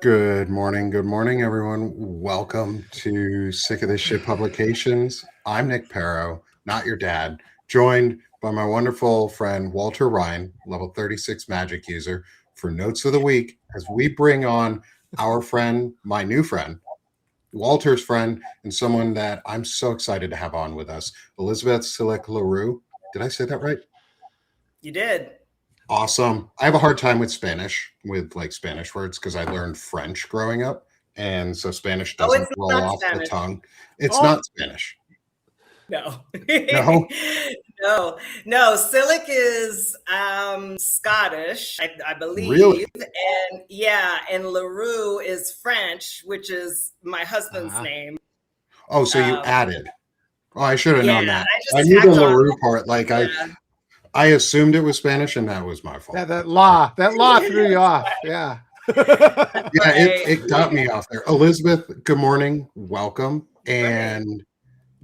Good morning, everyone. Welcome to Sick of This Shit Publications. I'm Nick Perro, not your dad, joined by my wonderful friend Walter Ryan, level 36 magic user, for Notes of the Week as we bring on our friend, my new friend, Walter's friend, and someone that I'm so excited to have on with us, Elizabeth Silic LaRue. Did I say that right? You did. Awesome. I have a hard time with Spanish, with like Spanish words, because I learned French growing up. And so Spanish Oh, doesn't it's roll not off the Spanish. tongue. It's Oh, not Spanish. No. No. No. Silic is Scottish, I Really? believe. And LaRue is French, which is my husband's name. Oh, so you Um, added. Oh, I should have yeah, known that. I I just knew the tacked on. LaRue part. Like Yeah. I assumed it was Spanish, and that was my fault. yeah, that law threw you off. Yeah. Yeah, Right. it got me off there. Elizabeth, good morning. Welcome. Right. And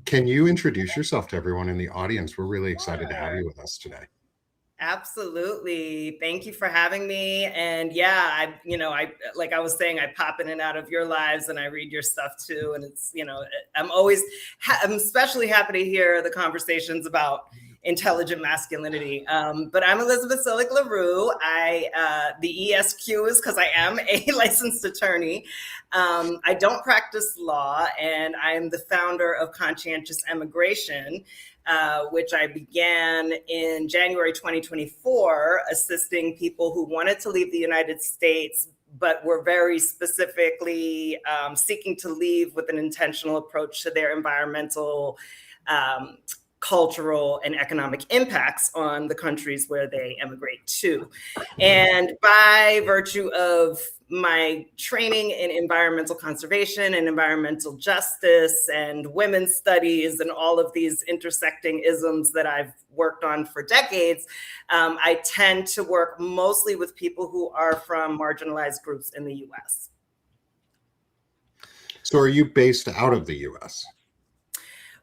can you introduce yourself to everyone in the audience? We're really excited to have Sure. you with us today. Absolutely. Thank you for having me. And yeah, I like I was saying, I pop in and out of your lives and I read your stuff too. And it's, I'm especially happy to hear the conversations about intelligent masculinity. But I'm Elizabeth Silic LaRue. The ESQ is because I am a licensed attorney. I don't practice law, and I am the founder of Conscientious Emigration, which I began in January 2024, assisting people who wanted to leave the United States, but were very specifically seeking to leave with an intentional approach to their environmental, cultural, and economic impacts on the countries where they emigrate to. And by virtue of my training in environmental conservation and environmental justice and women's studies and all of these intersecting isms that I've worked on for decades, I tend to work mostly with people who are from marginalized groups in the US. So are you based out of the US?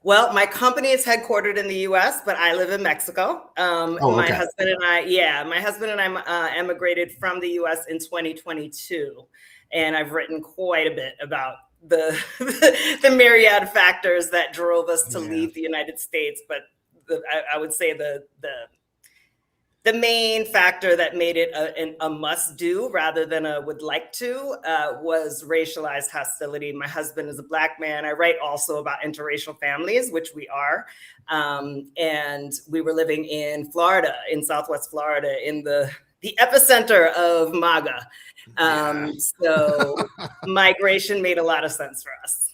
Well, my company is headquartered in the U.S., but I live in Mexico. My husband and I emigrated from the U.S. in 2022, and I've written quite a bit about the the myriad factors that drove us to leave the United States. But I would say the main factor that made it a must-do rather than a would like to was racialized hostility. My husband is a Black man. I write also about interracial families, which we are. And we were living in Florida, in Southwest Florida, in the epicenter of MAGA. So migration made a lot of sense for us.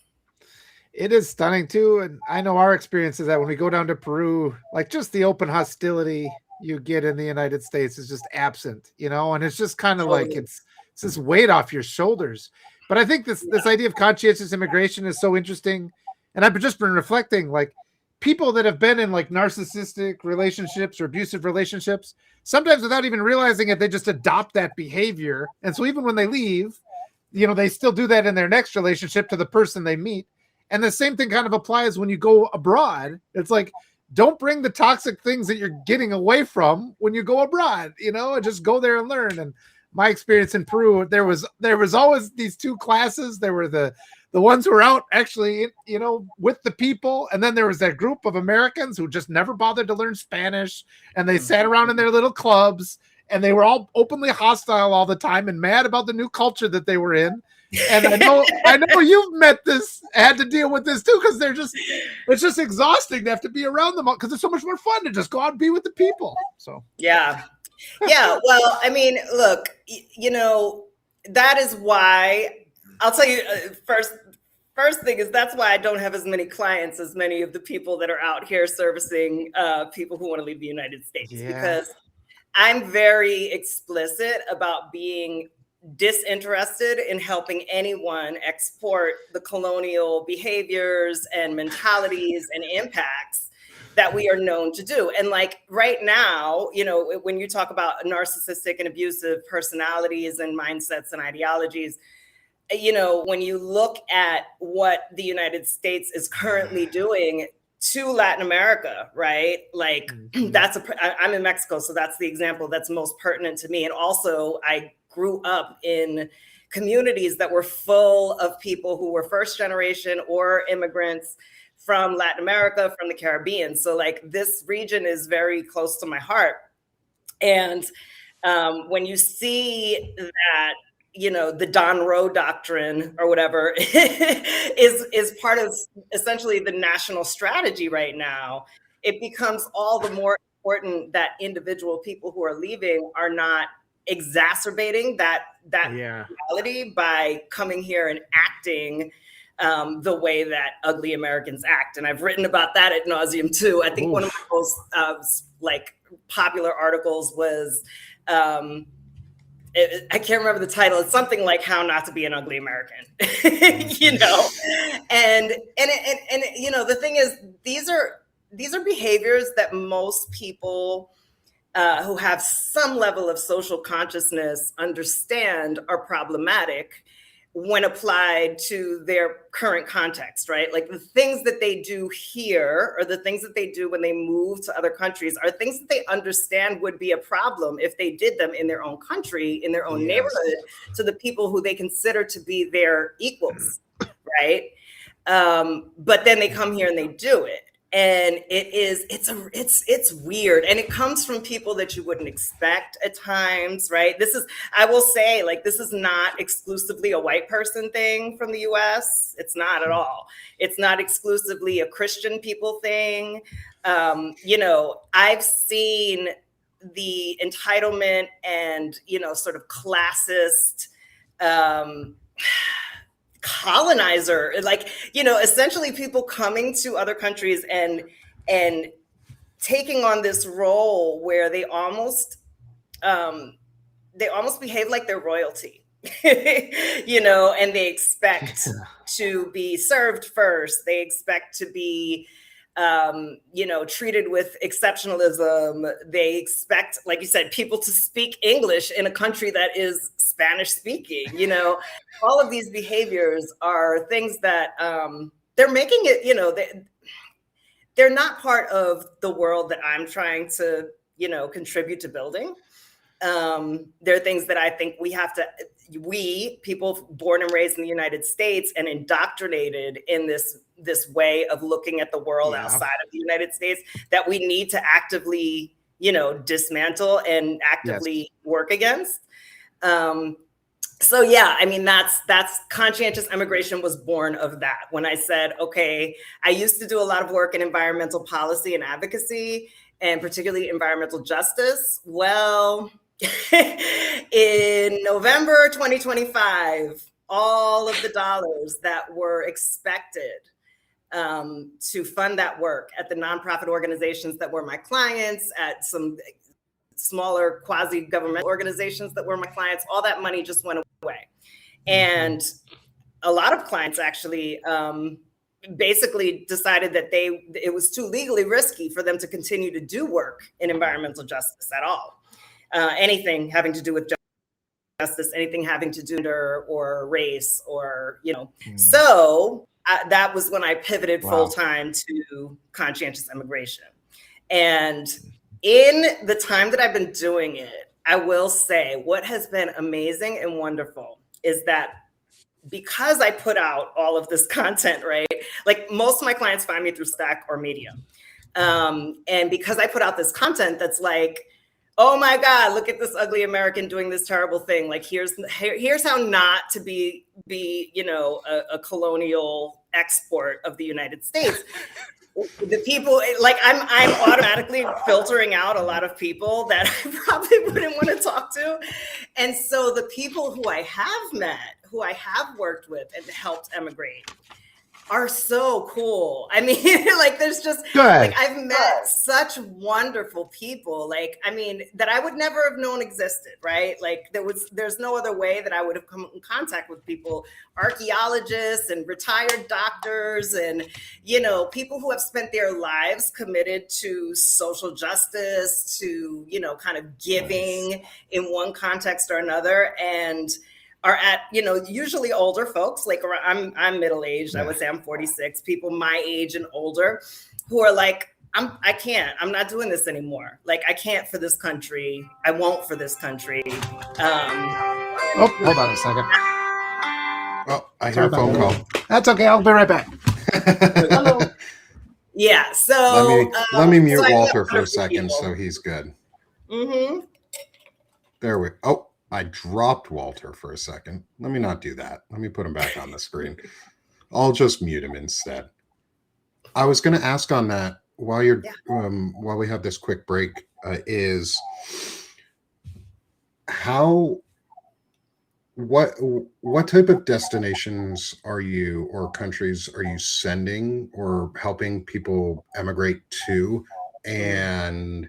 It is stunning too. And I know our experience is that when we go down to Peru, like just the open hostility you get in the United States is just absent, and it's just kind of like it's this weight off your shoulders. But I think this idea of conscientious immigration is so interesting. And I've just been reflecting, like, people that have been in like narcissistic relationships or abusive relationships, sometimes without even realizing it, they just adopt that behavior. And so even when they leave, they still do that in their next relationship to the person they meet. And the same thing kind of applies when you go abroad. It's like, don't bring the toxic things that you're getting away from when you go abroad, and just go there and learn. And my experience in Peru, there was always these two classes. There were the ones who were out actually, with the people. And then there was that group of Americans who just never bothered to learn Spanish. And they sat around in their little clubs and they were all openly hostile all the time and mad about the new culture that they were in. And I know you've had to deal with this too, because it's just exhausting to have to be around them because it's so much more fun to just go out and be with the people. So yeah. Well, I mean, look, that is why I'll tell you first thing is that's why I don't have as many clients as many of the people that are out here servicing people who want to leave the United States, because I'm very explicit about being disinterested in helping anyone export the colonial behaviors and mentalities and impacts that we are known to do. And like right now, when you talk about narcissistic and abusive personalities and mindsets and ideologies, when you look at what the United States is currently doing, to Latin America, right? Like I'm in Mexico, so that's the example that's most pertinent to me. And also I grew up in communities that were full of people who were first generation or immigrants from Latin America, from the Caribbean. So like this region is very close to my heart. And when you see that, you know, the Don Rowe doctrine or whatever is part of essentially the national strategy right now, it becomes all the more important that individual people who are leaving are not exacerbating that reality by coming here and acting the way that ugly Americans act. And I've written about that ad nauseum too. I think one of my most like popular articles was, I can't remember the title. It's something like "How Not to Be an Ugly American," you know. And you know, the thing is, these are behaviors that most people who have some level of social consciousness understand are problematic when applied to their current context, right? Like the things that they do here or the things that they do when they move to other countries are things that they understand would be a problem if they did them in their own country, in their own neighborhood, to the people who they consider to be their equals, right? But then they come here and they do it. And it's weird. And it comes from people that you wouldn't expect at times, right? I will say, like, this is not exclusively a white person thing from the US. It's not at all. It's not exclusively a Christian people thing. You know, I've seen the entitlement and, you know, sort of classist, colonizer, like, you know, essentially people coming to other countries and taking on this role where they almost behave like they're royalty, you know, and they expect to be served first. They expect to be you know, treated with exceptionalism. They expect, like you said, people to speak English in a country that is Spanish speaking. You know, all of these behaviors are things that they're making it, you know, they're not part of the world that I'm trying to, you know, contribute to building. There are things that I think we people born and raised in the United States and indoctrinated in this way of looking at the world outside of the United States, that we need to actively, you know, dismantle and actively work against. So yeah, I mean, that's Conscientious Emigration was born of that. When I said, okay, I used to do a lot of work in environmental policy and advocacy, and particularly environmental justice. Well, in November 2025, all of the dollars that were expected to fund that work at the nonprofit organizations that were my clients, at some smaller quasi-government organizations that were my clients, all that money just went away. And a lot of clients actually basically decided that it was too legally risky for them to continue to do work in environmental justice at all. Anything having to do with justice, anything having to do with gender or race, or, you know. So that was when I pivoted full-time to Conscientious Emigration. And in the time that I've been doing it, I will say what has been amazing and wonderful is that because I put out all of this content, right? Like most of my clients find me through Stack or Medium. And because I put out this content that's like, oh my God, look at this ugly American doing this terrible thing. Like here's how not to be, you know, a colonial export of the United States. The people, like I'm automatically filtering out a lot of people that I probably wouldn't want to talk to. And so the people who I have met, who I have worked with and helped emigrate, are so cool. I mean, like there's just like I've met such wonderful people, like, I mean, that I would never have known existed, right? Like there's no other way that I would have come in contact with people, archaeologists and retired doctors and, you know, people who have spent their lives committed to social justice, to, you know, kind of giving in one context or another, and are at, you know, usually older folks, like I'm middle-aged, I would say I'm 46, people my age and older. who are like, I can't, I'm not doing this anymore. Like, I can't for this country. I won't for this country. Oh, hold on a second. Oh, I hear a phone call. That's okay. I'll be right back. Yeah. So let me mute Walter for a second so he's good. Mm-hmm. There we. Oh, I dropped Walter for a second. Let me not do that. Let me put him back on the screen. I'll just mute him instead. I was going to ask on that while you're while we have this quick break is how what type of destinations are you or countries are you sending or helping people emigrate to, and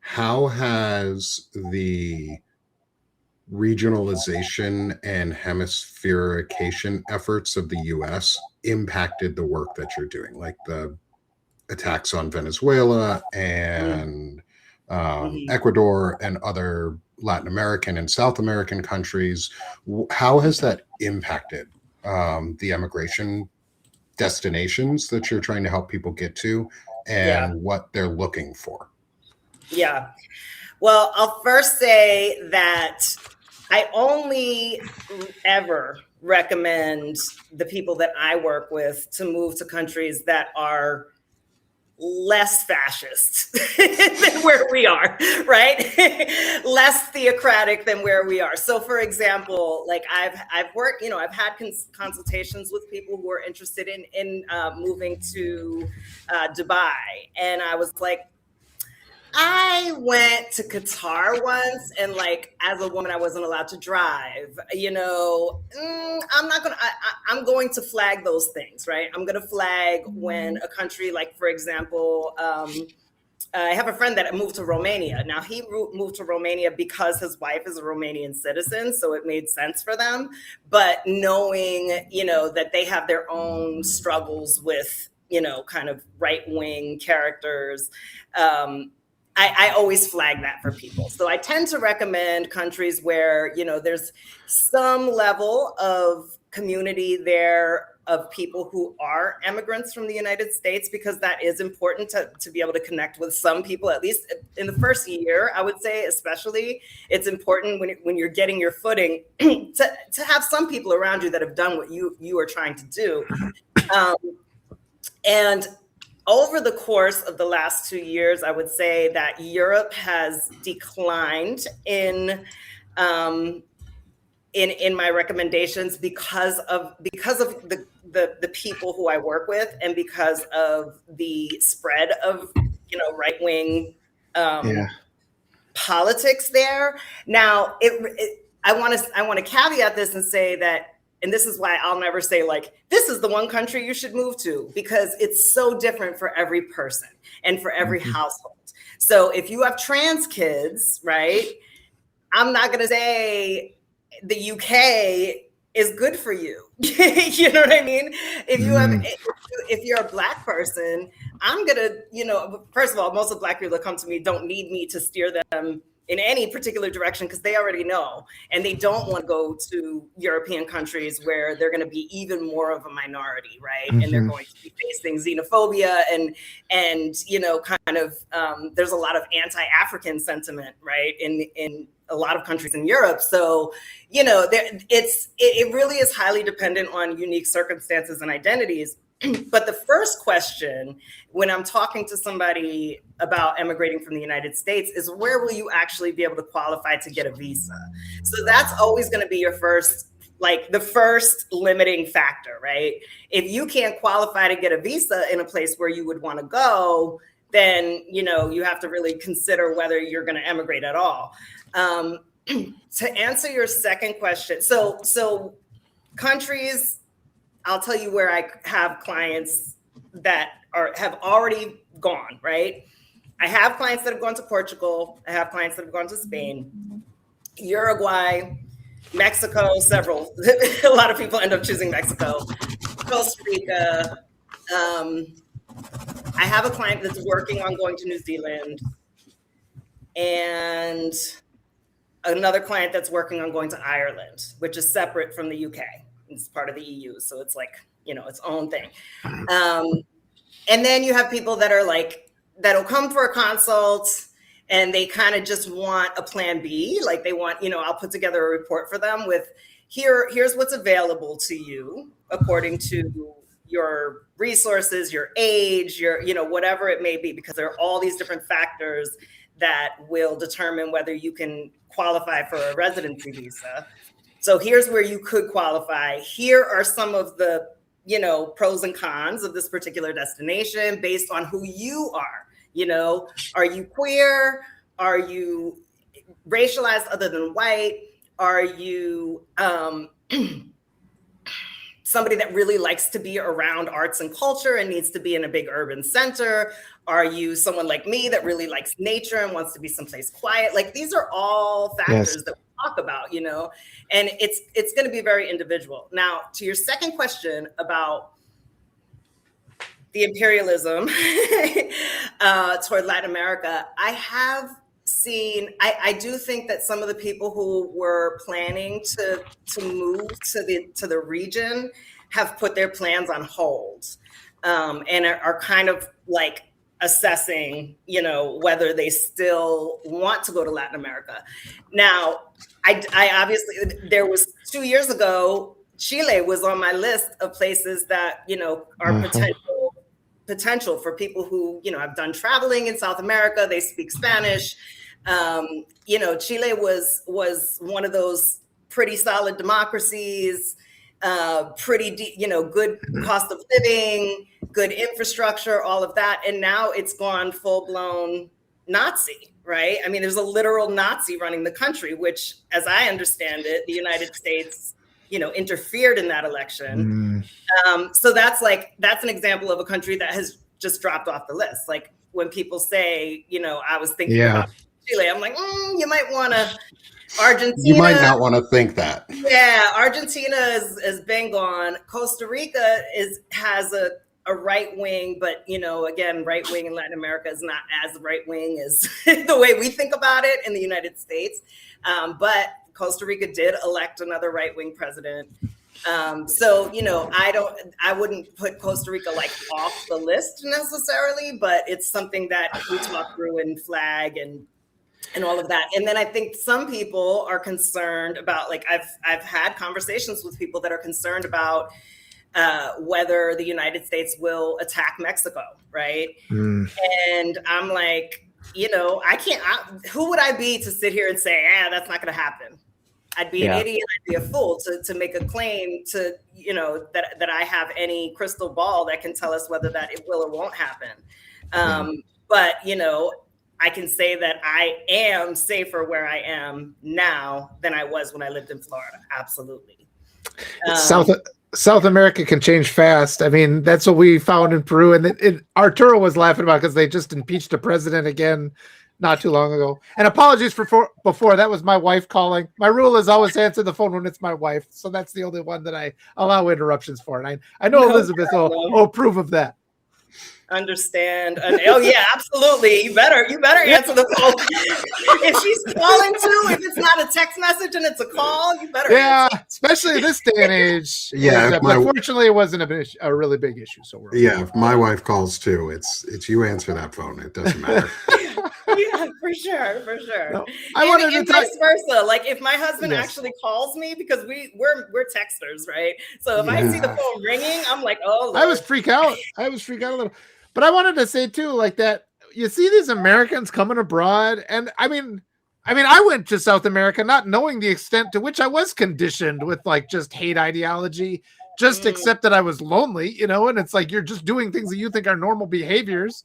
how has the regionalization and hemispherication efforts of the US impacted the work that you're doing, like the attacks on Venezuela and Ecuador and other Latin American and South American countries? How has that impacted the emigration destinations that you're trying to help people get to and what they're looking for? Yeah. Well, I'll first say that I only ever recommend the people that I work with to move to countries that are less fascist than where we are, right? Less theocratic than where we are. So for example, like I've worked, I've had consultations with people who are interested in moving to Dubai. And I was like, I went to Qatar once, and like, as a woman, I wasn't allowed to drive. I'm going to flag those things, right? I'm going to flag when a country, like, for example, I have a friend that moved to Romania. Now, he moved to Romania because his wife is a Romanian citizen, so it made sense for them. But knowing, that they have their own struggles with, kind of right-wing characters, I always flag that for people. So I tend to recommend countries where, there's some level of community there of people who are immigrants from the United States, because that is important to be able to connect with some people, at least in the first year, I would say, especially. It's important when you're getting your footing to have some people around you that have done what you are trying to do. And over the course of the last 2 years, I would say that Europe has declined in my recommendations because of the people who I work with, and because of the spread of right-wing politics there. Now, I want to caveat this and say that. And this is why I'll never say, like, this is the one country you should move to, because it's so different for every person and for every household. So if you have trans kids, right, I'm not going to say the UK is good for you. You know what I mean? If you're a Black person, I'm going to, first of all, most of the Black people that come to me don't need me to steer them in any particular direction, because they already know, and they don't want to go to European countries where they're going to be even more of a minority, right? And they're going to be facing xenophobia and kind of there's a lot of anti-African sentiment, right, in a lot of countries in Europe. So it really is highly dependent on unique circumstances and identities. But the first question when I'm talking to somebody about emigrating from the United States is, where will you actually be able to qualify to get a visa? So that's always going to be your first, like, the first limiting factor, right? If you can't qualify to get a visa in a place where you would want to go, then, you have to really consider whether you're going to emigrate at all. To answer your second question, so countries, I'll tell you where I have clients that have already gone, right? I have clients that have gone to Portugal. I have clients that have gone to Spain, Uruguay, Mexico, several. A lot of people end up choosing Mexico, Costa Rica. I have a client that's working on going to New Zealand, and another client that's working on going to Ireland, which is separate from the UK. It's part of the EU. So it's like, its own thing. And then you have people that are like, that'll come for a consult and they kind of just want a plan B. Like they want, I'll put together a report for them with here's what's available to you according to your resources, your age, your, whatever it may be, because there are all these different factors that will determine whether you can qualify for a residency visa. So here's where you could qualify. Here are some of the, pros and cons of this particular destination based on who you are. Are you queer? Are you racialized other than white? Are you somebody that really likes to be around arts and culture and needs to be in a big urban center? Are you someone like me that really likes nature and wants to be someplace quiet? Like these are all factors that we talk about, and it's going to be very individual. Now, to your second question about the imperialism toward Latin America, I have seen, I do think that some of the people who were planning to move to the region have put their plans on hold, and are kind of like assessing, whether they still want to go to Latin America. Now, I obviously, there was 2 years ago, Chile was on my list of places that, are potential for people who, have done traveling in South America. They speak Spanish. Chile was one of those pretty solid democracies, pretty, good cost of living, good infrastructure, all of that. And now it's gone full blown Nazi, right? I mean, there's a literal Nazi running the country, which, as I understand it, the United States, interfered in that election. So that's an example of a country that has just dropped off the list. Like when people say, I was thinking about Chile, I'm like, you might want to. Argentina. You might not want to think that. Yeah, Argentina has been gone. Costa Rica has a right wing, but again, right wing in Latin America is not as right wing as the way we think about it in the United States. But Costa Rica did elect another right wing president. So I wouldn't put Costa Rica like off the list necessarily, but it's something that we talk through and flag and all of that. And then I think some people are concerned about, like, I've had conversations with people that are concerned about whether the United States will attack Mexico, right? And I'm like, who would I be to sit here and say, that's not going to happen? I'd be an idiot. I'd be a fool to make a claim to, that I have any crystal ball that can tell us whether that it will or won't happen. But, I can say that I am safer where I am now than I was when I lived in Florida. Absolutely. South America can change fast. I mean, that's what we found in Peru. And Arturo was laughing about because they just impeached a president again not too long ago. And apologies for before, that was my wife calling. My rule is always answer the phone when it's my wife. So that's the only one that I allow interruptions for. And I know Elizabeth will approve of that. Understand. Oh yeah, absolutely. You better answer the phone. If she's calling too, if it's not a text message and it's a call, you better answer. Especially this day and age. Unfortunately it wasn't a really big issue. So if my wife calls too, it's you answer that phone. It doesn't matter. Yeah, for sure. No, and vice versa. Like if my husband actually calls me, because we're texters, right? So if I see the phone ringing, I'm like, oh Lord. I was freak out a little. But I wanted to say too, like that you see these Americans coming abroad, and I mean, I went to South America not knowing the extent to which I was conditioned with like just hate ideology, just accept that I was lonely, and it's like you're just doing things that you think are normal behaviors.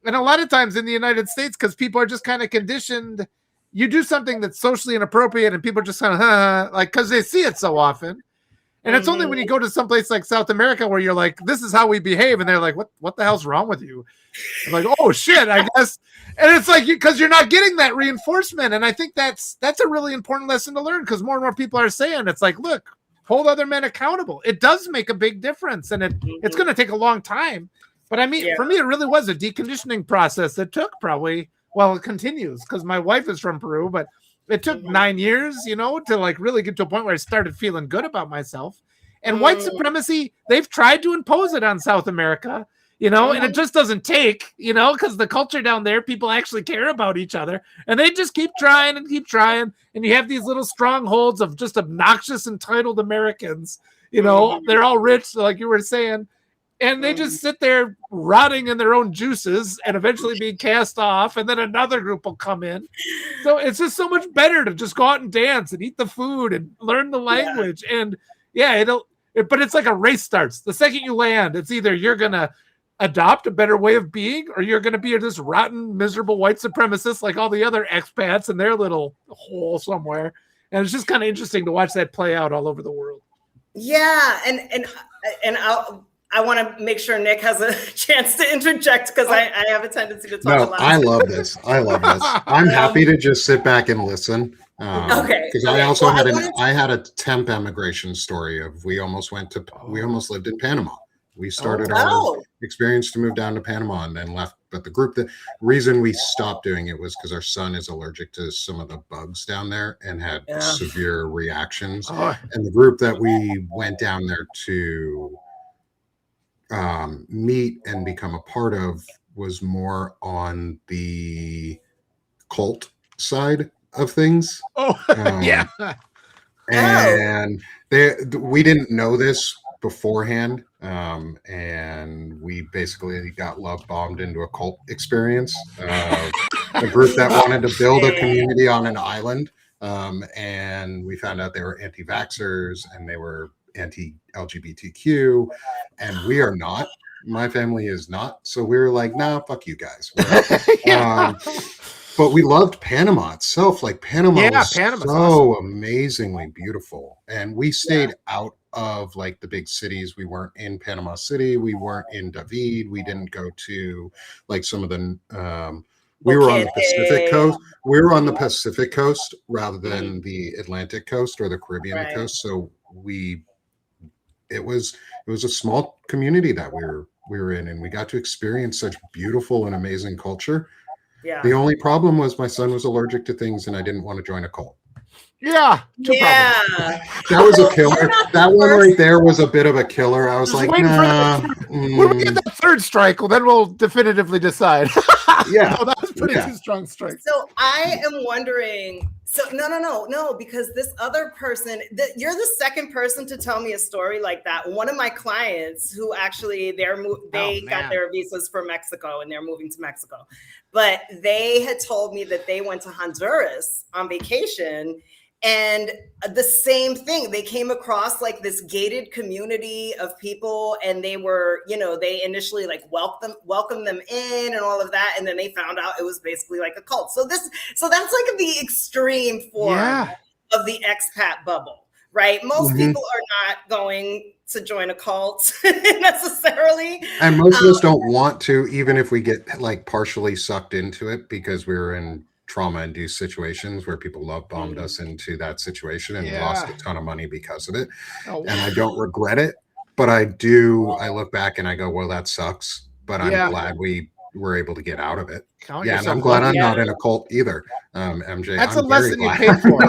And a lot of times in the United States, because people are just kind of conditioned, you do something that's socially inappropriate and people are just kind of like, because they see it so often. And it's only when you go to someplace like South America where you're like, this is how we behave. And they're like, what the hell's wrong with you? I'm like, oh shit, I guess. And it's like, because you're not getting that reinforcement. And I think that's a really important lesson to learn, because more and more people are saying, it's like, look, hold other men accountable. It does make a big difference. And it's going to take a long time. But I mean, for me, it really was a deconditioning process that took probably, it continues because my wife is from Peru, but it took 9 years, to like really get to a point where I started feeling good about myself. And white supremacy, they've tried to impose it on South America. you know, and it just doesn't take, you know, because the culture down there, people actually care about each other, and they just keep trying and keep trying. And you have these little strongholds of just obnoxious, entitled Americans, you know, they're all rich, like you were saying, and they just sit there rotting in their own juices and eventually being cast off, and then another group will come in. So it's just so much better to just go out and dance and eat the food and learn the language. And but it's like a race starts. The second you land, it's either you're going to adopt a better way of being, or you're going to be this rotten, miserable white supremacist like all the other expats in their little hole somewhere. And it's just kind of interesting to watch that play out all over the world. Yeah, and I want to make sure Nick has a chance to interject, because I have a tendency to talk a lot. I love this. I'm happy to just sit back and listen. Okay. Because I also had a temp emigration story of we almost lived in Panama. We started our experience to move down to Panama and then left. But the reason we stopped doing it was because our son is allergic to some of the bugs down there and had severe reactions. And the group that we went down there to meet and become a part of was more on the cult side of things. And we didn't know this beforehand, and we basically got love bombed into a cult experience. A group that wanted to build a community on an island, and we found out they were anti-vaxxers and they were anti-LGBTQ, and we are not. My family is not. So we were like, nah, fuck you guys. But we loved Panama itself. Like Panama was so amazingly beautiful. And we stayed out of like the big cities. We weren't in Panama City. We weren't in David. We didn't go to like some of the we were on the Pacific coast. We were on the Pacific coast rather than the Atlantic coast or the Caribbean coast. So it was a small community that we were in, and we got to experience such beautiful and amazing culture. Yeah. The only problem was my son was allergic to things, and I didn't want to join a cult. Yeah. That was a killer. That one right there was a bit of a killer. I was like, nah. When we get that third strike, well, then we'll definitively decide. Yeah. No, that was pretty two strong strikes. So I am wondering. So no, because this other person, you're the second person to tell me a story like that. One of my clients who actually they got their visas for Mexico and they're moving to Mexico, but they had told me that they went to Honduras on vacation. And the same thing, they came across like this gated community of people, and they were, they initially like welcomed them in and all of that. And then they found out it was basically like a cult. So that's like the extreme form of the expat bubble, right? Most people are not going to join a cult necessarily. And most of us don't want to, even if we get like partially sucked into it, because we're in trauma-induced situations where people love bombed us into that situation and lost a ton of money because of it. And I don't regret it, but I look back and I go, well, that sucks, but I'm glad we were able to get out of it. And I'm glad I'm not in a cult either. MJ, that's a lesson you paid for.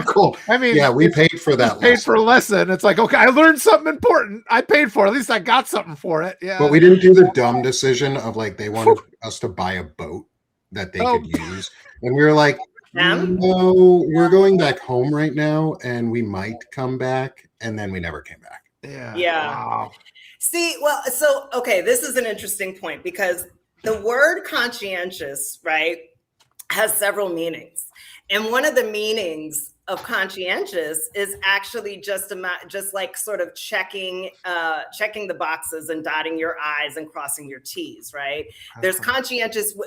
Cool. I mean, we paid for that. Paid for a lesson. It's like, okay, I learned something important. I paid for it. At least I got something for it. Yeah. But we didn't do the dumb decision of like they wanted us to buy a boat that they could use. And we were like, no, we're going back home right now, and we might come back. And then we never came back. Yeah. Wow. See, well, so, okay, this is an interesting point, because the word conscientious, right, has several meanings. And one of the meanings of conscientious is actually just like sort of checking the boxes and dotting your I's and crossing your T's, right? There's conscientious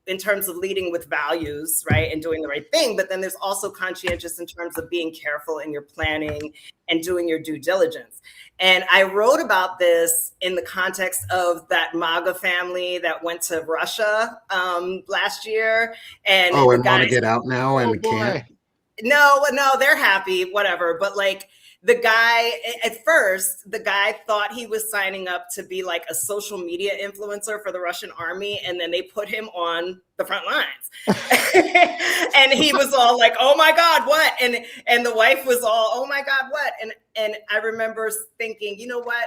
in terms of leading with values, right, and doing the right thing, but then there's also conscientious in terms of being careful in your planning and doing your due diligence. And I wrote about this in the context of that MAGA family that went to Russia last year. And want to get out now and can't? No, they're happy, whatever. But like the guy, at first, the guy thought he was signing up to be like a social media influencer for the Russian army. And then they put him on the front lines. And he was all like, oh my God, what? And the wife was all, oh my God, what? And I remember thinking, you know what?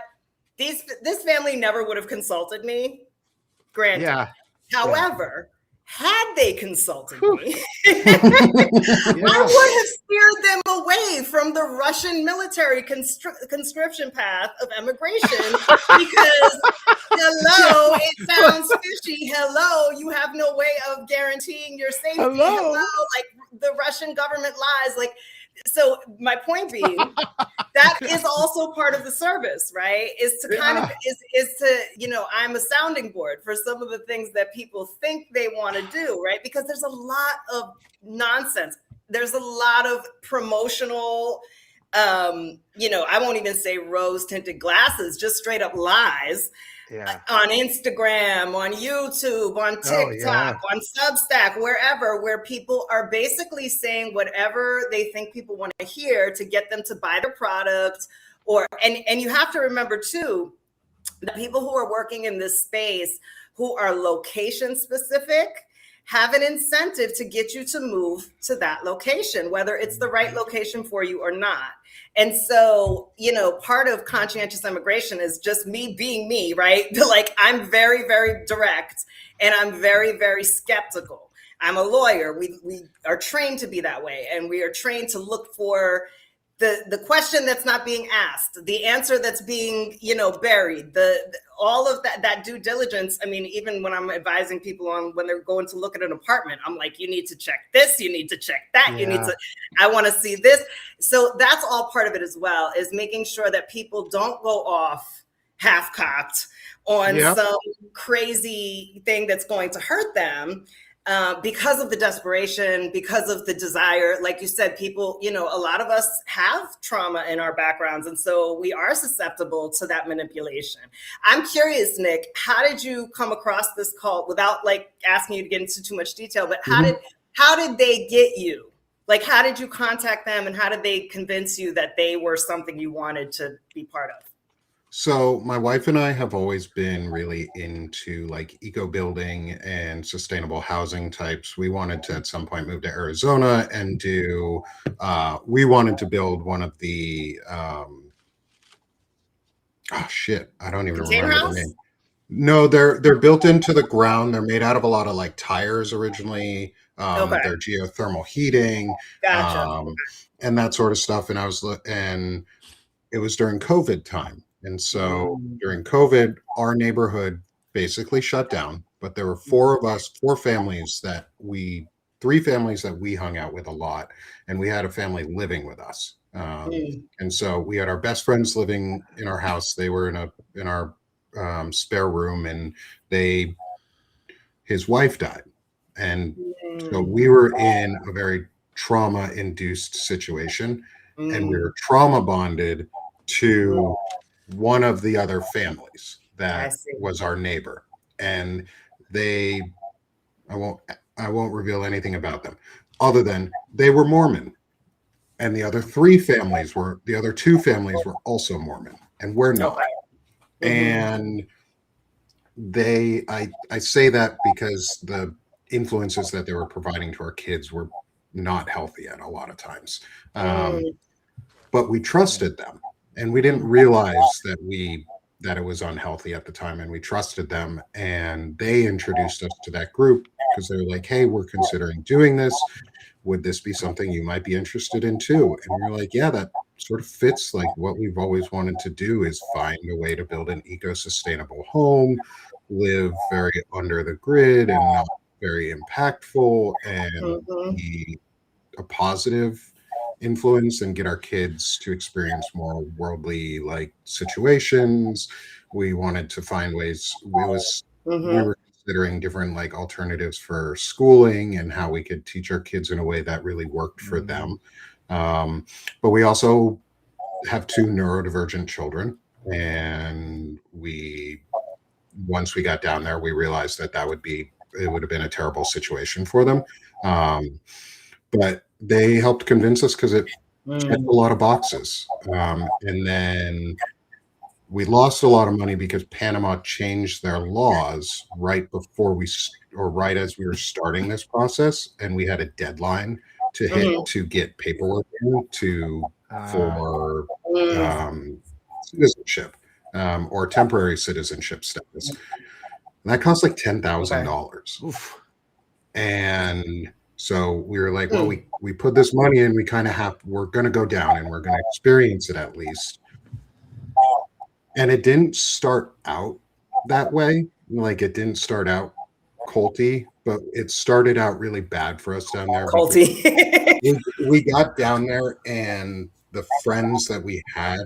this family never would have consulted me. Granted. Yeah. However, had they consulted me, I would have steered them away from the Russian military conscription path of emigration because, hello, it sounds fishy. Hello, you have no way of guaranteeing your safety. Hello, like the Russian government lies. Like, so my point being, that is also part of the service, right? Is to kind of is to, you know, I'm a sounding board for some of the things that people think they want to do, right? Because there's a lot of nonsense. There's a lot of promotional, you know, I won't even say rose-tinted glasses, just straight up lies. On Instagram, on YouTube, on TikTok, on Substack, wherever, where people are basically saying whatever they think people want to hear to get them to buy their product. And you have to remember too, the people who are working in this space who are location specific have an incentive to get you to move to that location, whether it's the right location for you or not. And so, you know, part of conscientious immigration is just me being me, right? Like, I'm very, very direct and I'm very, very skeptical. I'm a lawyer. We are trained to be that way. And we are trained to look for the question that's not being asked, the answer that's being, you know, buried, all of that due diligence. I mean, even when I'm advising people on when they're going to look at an apartment, I'm like, you need to check this, you need to check that, you need to, I want to see this. So that's all part of it as well, is making sure that people don't go off half-cocked on some crazy thing that's going to hurt them. Because of the desperation, because of the desire, like you said, people, you know, a lot of us have trauma in our backgrounds. And so we are susceptible to that manipulation. I'm curious, Nick, how did you come across this cult, without like asking you to get into too much detail, but how did they get you? Like, how did you contact them and how did they convince you that they were something you wanted to be part of? So my wife and I have always been really into like eco building and sustainable housing types. We wanted to at some point move to Arizona and do, we wanted to build one of the, I don't even remember the name. No, they're built into the ground. They're made out of a lot of like tires originally. They're geothermal heating, and that sort of stuff. And and it was during COVID time. And so during COVID, our neighborhood basically shut down, but there were three families that we hung out with a lot. And we had a family living with us. And so we had our best friends living in our house. They were in our spare room, and his wife died. And so we were in a very trauma-induced situation, and we were trauma bonded to one of the other families that was our neighbor. And I won't reveal anything about them other than they were Mormon. And the other two families were also Mormon, and we're not. And I say that because the influences that they were providing to our kids were not healthy at a lot of times. But we trusted them. And we didn't realize that it was unhealthy at the time, and we trusted them. And they introduced us to that group because they were like, "Hey, we're considering doing this. Would this be something you might be interested in too?" And we're like, "Yeah, that sort of fits like what we've always wanted to do, is find a way to build an eco-sustainable home, live very under the grid and not very impactful, and be a positive influence and get our kids to experience more worldly like situations." We wanted to find ways. We were considering different like alternatives for schooling and how we could teach our kids in a way that really worked for them. But we also have two neurodivergent children, and once we got down there, we realized that it would have been a terrible situation for them. But they helped convince us because it checked a lot of boxes. And then we lost a lot of money because Panama changed their laws right as we were starting this process. And we had a deadline to hit to get paperwork in for citizenship. or temporary citizenship status. And that costs like $10,000. Okay. And so we were like, well, we put this money in, we're going to go down and we're going to experience it at least. And it didn't start out that way. Like, it didn't start out culty, but it started out really bad for us down there. Culty. we got down there and the friends that we had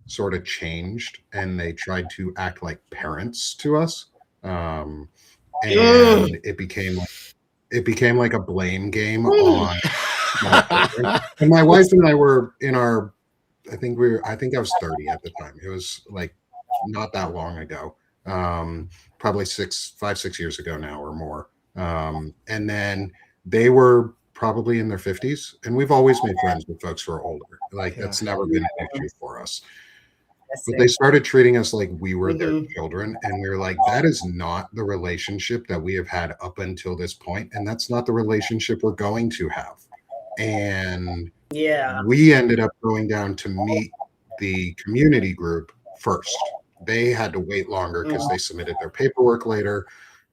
sort of changed and they tried to act like parents to us. And it became like a blame game on and my wife and I were in our, I think I was 30 at the time. It was like not that long ago. Probably 5-6 years ago now or more. And then they were probably in their 50s, and we've always made friends with folks who are older. Like, that's never been an issue for us. But they started treating us like we were their children, and we were like, that is not the relationship that we have had up until this point, and that's not the relationship we're going to have. And we ended up going down to meet the community group first. They had to wait longer because they submitted their paperwork later,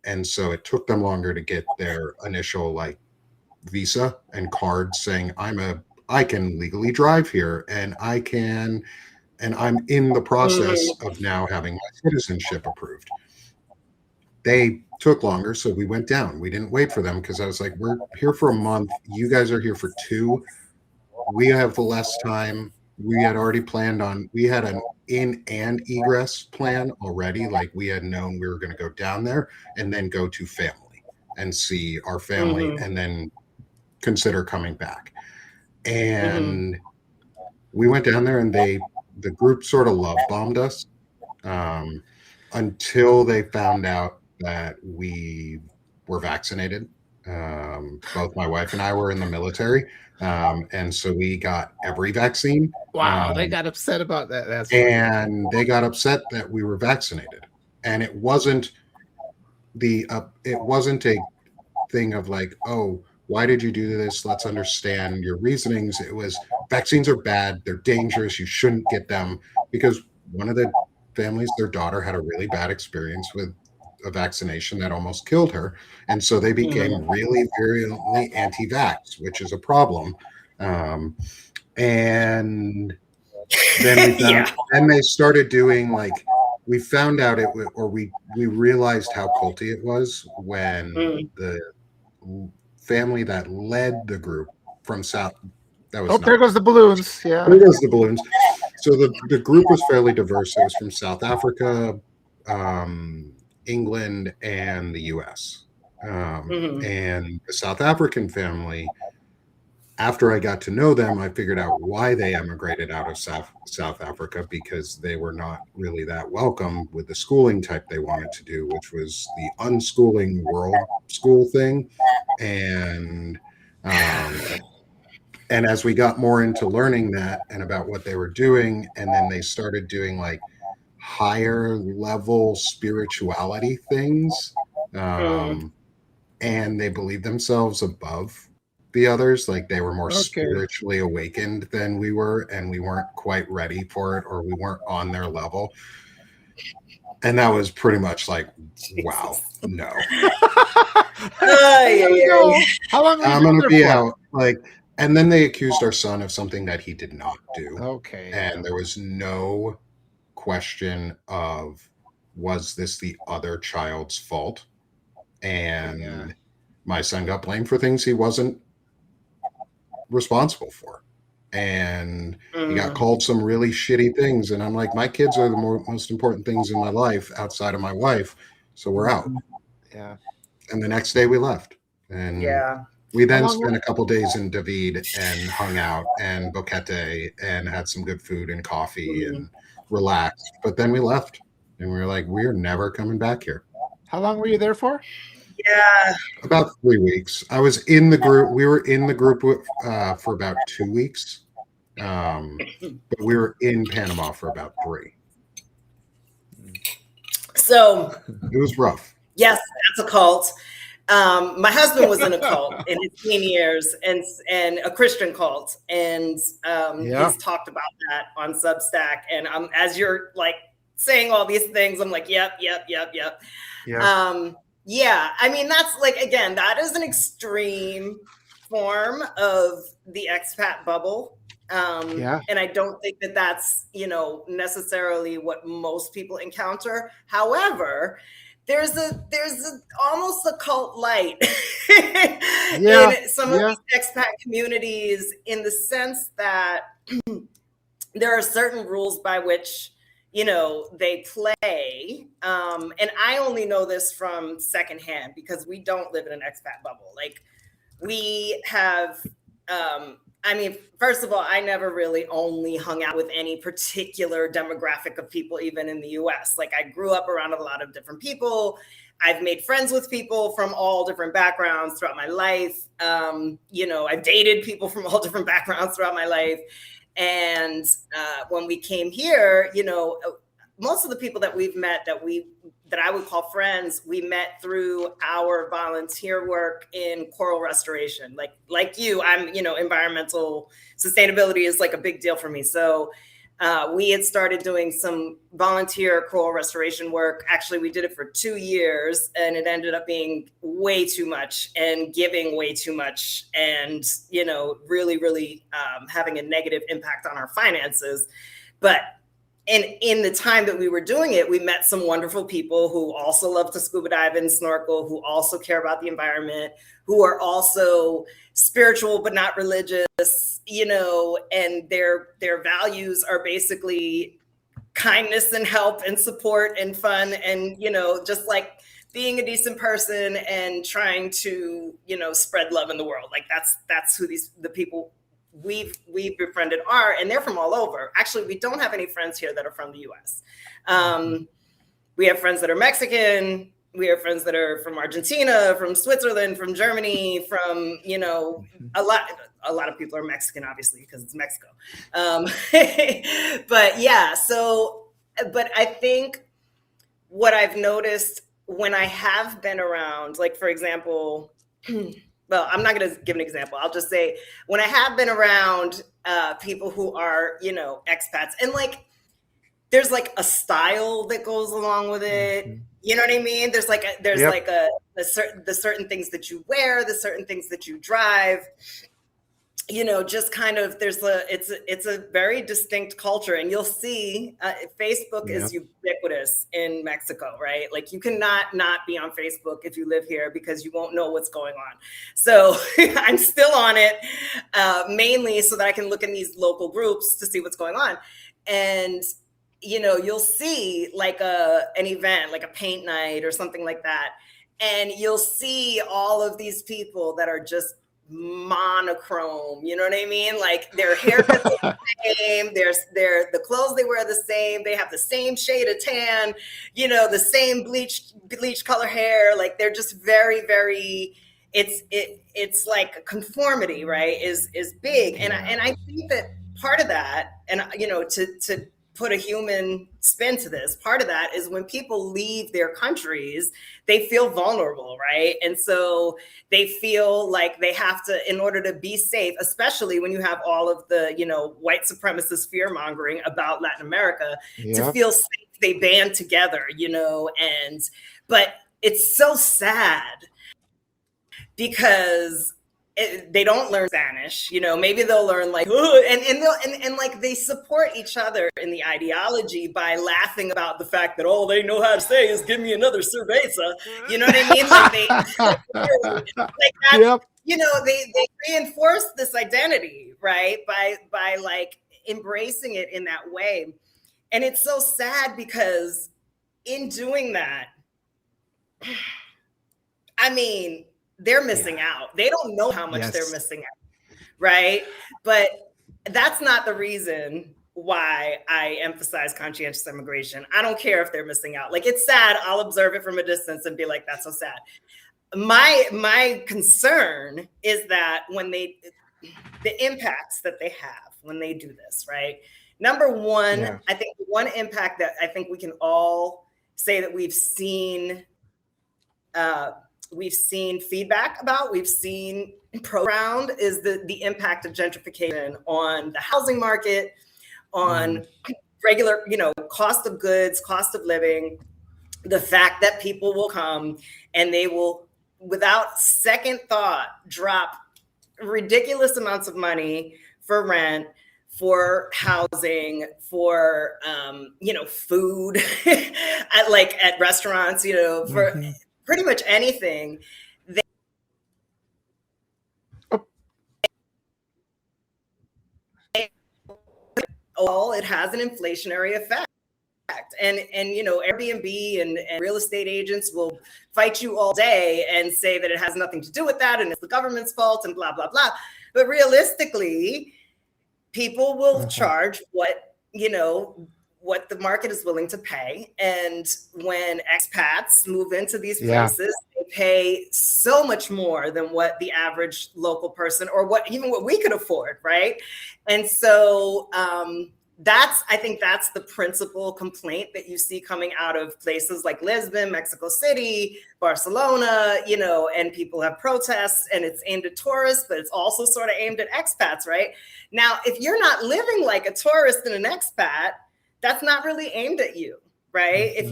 and so it took them longer to get their initial like visa and card saying I can legally drive here, and I'm in the process of now having my citizenship approved. They took longer, so we went down. We didn't wait for them because I was like, we're here for a month. You guys are here for 2. We have the less time. We had already planned on, we had an in and egress plan already. Like, we had known we were going to go down there and then go to family and see our family and then consider coming back. And we went down there and the group sort of love bombed us until they found out that we were vaccinated. Both my wife and I were in the military. And so we got every vaccine. Wow, they got upset about that. And they got upset that we were vaccinated. And it wasn't a thing of like, oh, why did you do this? Let's understand your reasonings. It was, vaccines are bad. They're dangerous. You shouldn't get them. Because one of the families, their daughter had a really bad experience with a vaccination that almost killed her. And so they became really virulently anti-vax, which is a problem. And then and they started doing like, we found out we realized how culty it was when the family that led the group from South, that was there goes the balloons. Yeah. There goes the balloons. So the group was fairly diverse. It was from South Africa, England, and the US. And the South African family, after I got to know them, I figured out why they emigrated out of South Africa, because they were not really that welcome with the schooling type they wanted to do, which was the unschooling world school thing. And as we got more into learning that and about what they were doing, and then they started doing like higher level spirituality things, and they believed themselves above the others, like they were more spiritually awakened than we were, and we weren't quite ready for it, or we weren't on their level. And that was pretty much like, wow, no. How long I'm gonna be out, like. And then they accused our son of something that he did not do. Okay. And there was no question of, was this the other child's fault? And my son got blamed for things he wasn't responsible for. And he got called some really shitty things. And I'm like, my kids are the most important things in my life outside of my wife. So we're out. Yeah. And the next day we left. And we then spent a couple days in David and hung out and Boquete and had some good food and coffee and relaxed. But then we left and we were like, we're never coming back here. How long were you there for? About 3 weeks. I was in the group. We were in the group for about 2 weeks. But we were in Panama for about 3. So it was rough. Yes, that's a cult. My husband was in a cult in his teen years, and a Christian cult, and he's talked about that on Substack. And as you're like saying all these things. I'm like, yep. Yeah. Yeah, I mean, that's like, again, that is an extreme form of the expat bubble. And I don't think that that's, necessarily what most people encounter. However, there's almost a cult light in some of these expat communities, in the sense that there are certain rules by which they play. And I only know this from secondhand, because we don't live in an expat bubble. Like, we have, I mean, first of all, I never really only hung out with any particular demographic of people, even in the US. Like, I grew up around a lot of different people. I've made friends with people from all different backgrounds throughout my life. I've dated people from all different backgrounds throughout my life. And when we came here, most of the people that we've met that I would call friends, we met through our volunteer work in coral restoration. Like you, I'm, environmental sustainability is like a big deal for me. So we had started doing some volunteer coral restoration work. Actually, we did it for 2 years, and it ended up being way too much and giving way too much, and, really, really having a negative impact on our finances. But in the time that we were doing it, we met some wonderful people who also love to scuba dive and snorkel, who also care about the environment, who are also spiritual but not religious, and their values are basically kindness and help and support and fun, and just like being a decent person and trying to spread love in the world. Like, that's who the people we've befriended are, and they're from all over. Actually, we don't have any friends here that are from the US. We have friends that are Mexican. We have friends that are from Argentina, from Switzerland, from Germany, from, a lot of people are Mexican, obviously, because it's Mexico. But yeah, but I think what I've noticed when I have been around, like, for example, well, I'm not going to give an example. I'll just say, when I have been around people who are, expats, and like, there's like a style that goes along with it. You know what I mean? There's like the certain things that you wear, the certain things that you drive. Just kind of, it's a very distinct culture, and you'll see Facebook is ubiquitous in Mexico, right? Like, you cannot not be on Facebook if you live here, because you won't know what's going on. So I'm still on it, mainly so that I can look in these local groups to see what's going on. And you'll see like an event, like a paint night or something like that, and you'll see all of these people that are just monochrome, you know what I mean? Like, their haircuts are the same, the clothes they wear are the same, they have the same shade of tan, the same bleach color hair. Like, they're just very, very, it's like conformity, right, is big. And I think that part of that, and to put a human spin to this, part of that is when people leave their countries, they feel vulnerable, right? And so they feel like they have to, in order to be safe, especially when you have all of the, white supremacist fear mongering about Latin America, to feel safe, they band together, but it's so sad, because they don't learn Spanish, maybe they'll learn like, and like, they support each other in the ideology by laughing about the fact that all they know how to say is "give me another cerveza." You know what I mean? Like, like that, they reinforce this identity, right? By like embracing it in that way. And it's so sad, because in doing that, I mean, they're missing out. They don't know how much they're missing out, right? But that's not the reason why I emphasize conscientious immigration. I don't care if they're missing out. Like, it's sad. I'll observe it from a distance and be like, that's so sad. My concern is that when the impacts that they have when they do this, right? Number one, I think one impact that I think we can all say that we've seen feedback about, we've seen around, is the impact of gentrification on the housing market, on regular, cost of goods, cost of living, the fact that people will come and they will, without second thought, drop ridiculous amounts of money for rent, for housing, for food, at restaurants, for pretty much anything. It has an inflationary effect. And Airbnb and real estate agents will fight you all day and say that it has nothing to do with that and it's the government's fault and blah, blah, blah. But realistically, people will charge what the market is willing to pay. And when expats move into these places, they pay so much more than what the average local person or what we could afford, right? And so I think that's the principal complaint that you see coming out of places like Lisbon, Mexico City, Barcelona, and people have protests, and it's aimed at tourists, but it's also sort of aimed at expats, right? Now, if you're not living like a tourist and an expat, that's not really aimed at you, right? If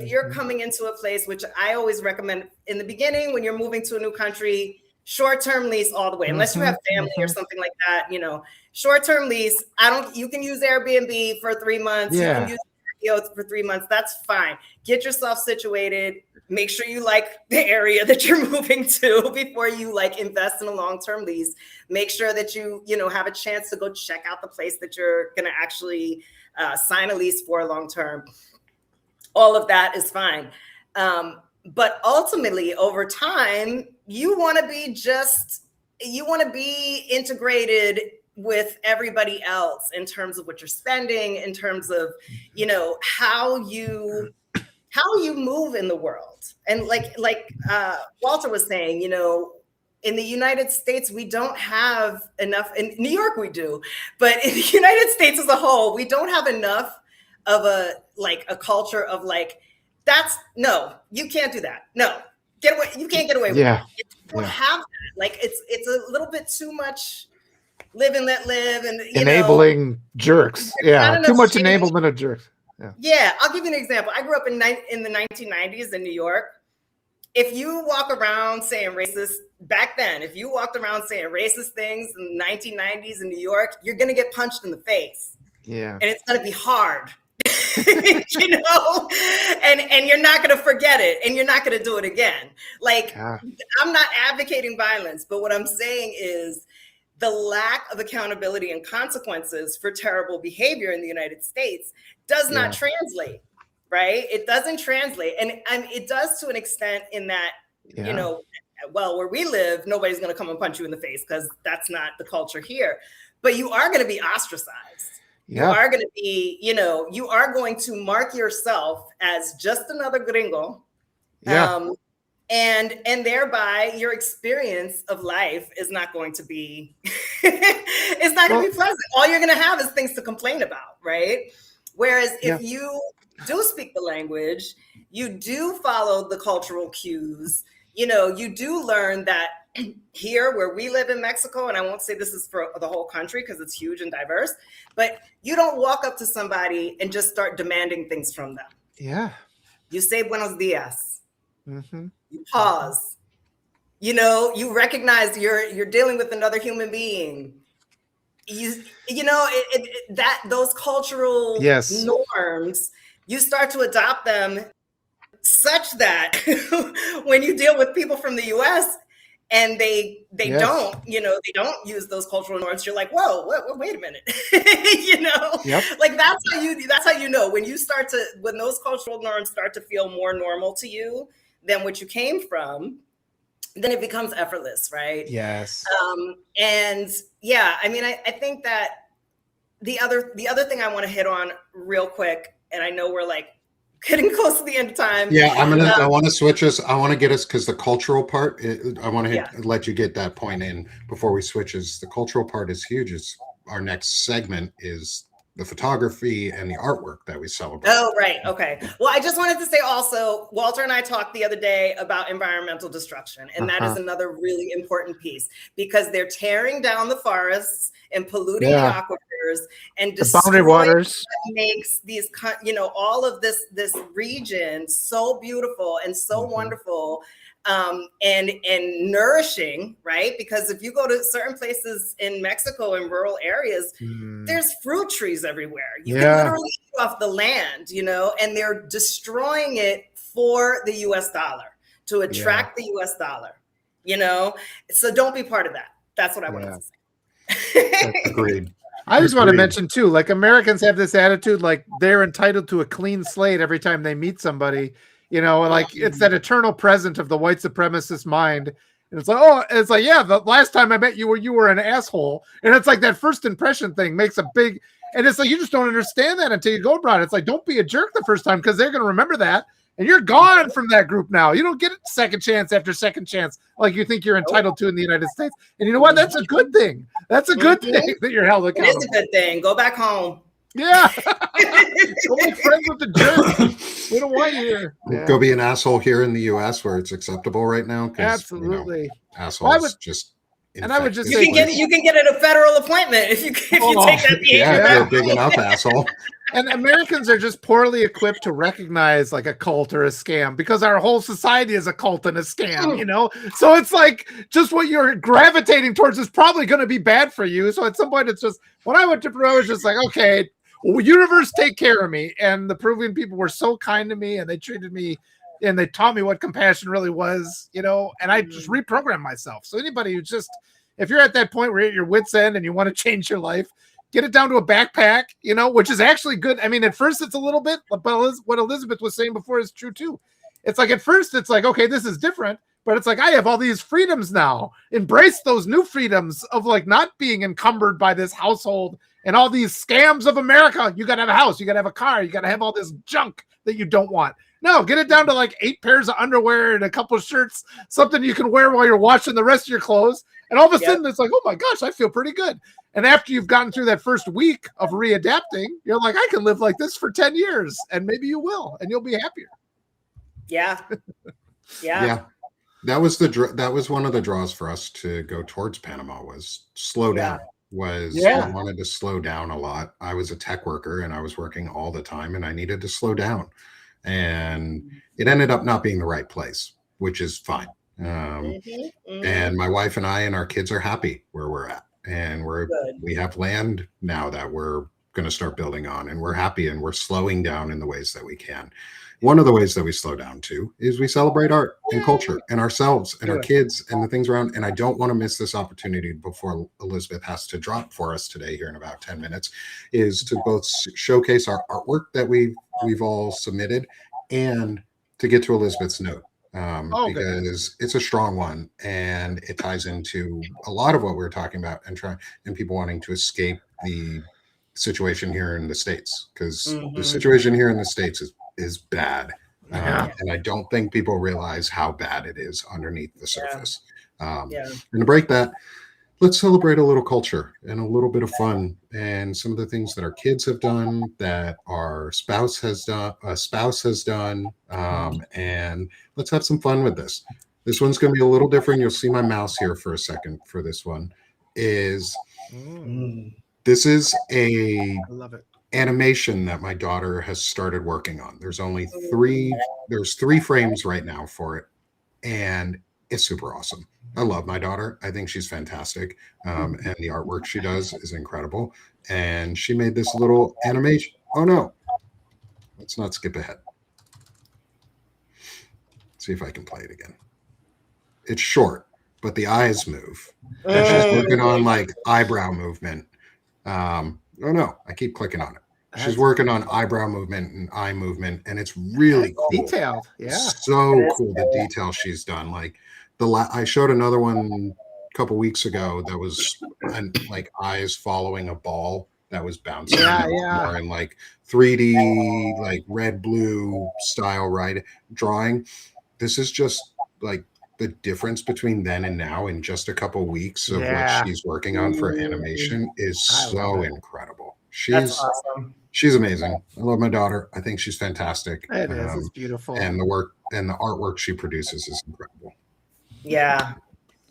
you're coming into a place, which I always recommend in the beginning when you're moving to a new country, short-term lease all the way, unless you have family or something like that, short-term lease. You can use Airbnb for 3 months. Yeah. You can use Airbnb for 3 months. That's fine. Get yourself situated. Make sure you like the area that you're moving to before you invest in a long-term lease. Make sure that you have a chance to go check out the place that you're going to actually sign a lease for long-term. All of that is fine. But ultimately, over time, you want to be integrated with everybody else in terms of what you're spending, in terms of, how you move in the world. And like Walter was saying, in the United States, we don't have enough. In New York, we do, but in the United States as a whole, we don't have enough of a culture of no, you can't do that. No, get away. You can't get away with it. You don't have that. It's a little bit too much live and let live, and enabling jerks. Yeah, too much enablement of jerks. Yeah, I'll give you an example. I grew up in the 1990s in New York. If you walk around saying racist back then, if you walked around saying racist things in the 1990s in New York, you're going to get punched in the face. Yeah, and it's going to be hard. And you're not going to forget it, and you're not going to do it again. I'm not advocating violence, but what I'm saying is the lack of accountability and consequences for terrible behavior in the United States does not translate, right? It doesn't translate. And it does to an extent in that, where we live, nobody's going to come and punch you in the face because that's not the culture here. But you are going to be ostracized. You are going to be, you are going to mark yourself as just another gringo. And thereby your experience of life is not going to be, it's not going to be pleasant. All you're going to have is things to complain about, right? Whereas if you do speak the language, you do follow the cultural cues, you do learn that here where we live in Mexico, and I won't say this is for the whole country because it's huge and diverse, but you don't walk up to somebody and just start demanding things from them. Yeah. You say buenos dias. You pause. You recognize you're dealing with another human being. Those cultural norms, you start to adopt them such that when you deal with people from the US and they don't, they don't use those cultural norms, you're like, whoa, wait a minute. That's how you know when those cultural norms start to feel more normal to you than what you came from, then it becomes effortless, right? Yes. I think that the other thing I want to hit on real quick, and I know we're getting close to the end of time. Yeah, I want to switch us. I want to get us, because the cultural part, I want to let you get that point in before we switch. The cultural part is huge. Our next segment is the photography and the artwork that we celebrate. Oh, right. Okay. Well, I just wanted to say also, Walter and I talked the other day about environmental destruction. And that is another really important piece, because they're tearing down the forests and polluting the aquifers barriers and the boundary waters makes these, all of this region so beautiful and so wonderful. And nourishing, right? Because if you go to certain places in Mexico, in rural areas, there's fruit trees everywhere. You can literally eat off the land, and they're destroying it for the US dollar, to attract the US dollar, So don't be part of that. That's what I wanted to say. Agreed. I just want to mention too, like Americans have this attitude, like they're entitled to a clean slate every time they meet somebody. Like it's that eternal present of the white supremacist mind. And it's like, yeah, the last time I met you, you were an asshole. And it's like that first impression thing makes a big, and it's like, you just don't understand that until you go abroad. It's like, don't be a jerk the first time, because they're going to remember that. And you're gone from that group now. You don't get a second chance after second chance like you think you're entitled to in the United States. And you know what? That's a good thing. That's a good thing that you're held accountable. It is a good thing. Go back home. Yeah. Go make friends with the jerk. We don't want you here. Yeah. Go be an asshole here in the US where it's acceptable right now. Absolutely. Assholes just. And I would just say you can get a federal appointment if you take that behavior. Yeah, if you're a big enough asshole. And Americans are just poorly equipped to recognize like a cult or a scam, because our whole society is a cult and a scam, So it's like just what you're gravitating towards is probably going to be bad for you. So at some point, it's just, when I went to Peru, I was just like, okay, universe, take care of me. And the Peruvian people were so kind to me, and they treated me, and they taught me what compassion really was, and I just reprogrammed myself. So anybody who just, if you're at that point where you're at your wit's end and you want to change your life, get it down to a backpack, which is actually good. I mean, at first it's a little bit, but what Elizabeth was saying before is true too. It's like, at first it's like, okay, this is different, but it's like, I have all these freedoms now. Embrace those new freedoms of like not being encumbered by this household and all these scams of America. You got to have a house, you got to have a car, you got to have all this junk that you don't want. No, get it down to like 8 pairs of underwear and a couple of shirts, something you can wear while you're washing the rest of your clothes. And all of a sudden it's like, oh my gosh, I feel pretty good. And after you've gotten through that first week of readapting, you're like, I can live like this for 10 years, and maybe you will, and you'll be happier. Yeah. Yeah. That was one of the draws for us to go towards Panama, was slow down. I wanted to slow down a lot. I was a tech worker and I was working all the time, and I needed to slow down. And it ended up not being the right place, which is fine. And my wife and I and our kids are happy where we're at, and we have land now that we're going to start building on, and we're happy, and we're slowing down in the ways that we can. One of the ways that we slow down too is we celebrate art and culture and ourselves and our kids and the things around. And I don't want to miss this opportunity before Elizabeth has to drop for us today here in about 10 minutes, is to both showcase our artwork that we've all submitted, and to get to Elizabeth's note. Because it's a strong one, and it ties into a lot of what we're talking about, and people wanting to escape the situation here in the States, because the situation here in the States is bad. And I don't think people realize how bad it is underneath the surface. And to break that, let's celebrate a little culture and a little bit of fun, and some of the things that our kids have done, that our spouse has done, and let's have some fun with this. This one's going to be a little different. You'll see my mouse here for a second for this one. This is a animation that my daughter has started working on. There's only three frames right now for it, and it's super awesome. I love my daughter. I think she's fantastic. And the artwork she does is incredible. And she made this little animation. Oh no, let's not skip ahead. See if I can play it again. It's short, but the eyes move. And she's working on like eyebrow movement. Oh no, I keep clicking on it. She's working on eyebrow movement and eye movement, and it's really cool. Detailed. Yeah. So cool, the detail she's done. Like I showed another one a couple weeks ago that was like eyes following a ball that was bouncing more in like 3D, like red, blue style drawing. This is just like the difference between then and now in just a couple weeks of what she's working on for animation is so incredible. That's awesome. She's amazing. I love my daughter. I think she's fantastic. It is. It's beautiful. And the work and the artwork she produces is incredible. Yeah.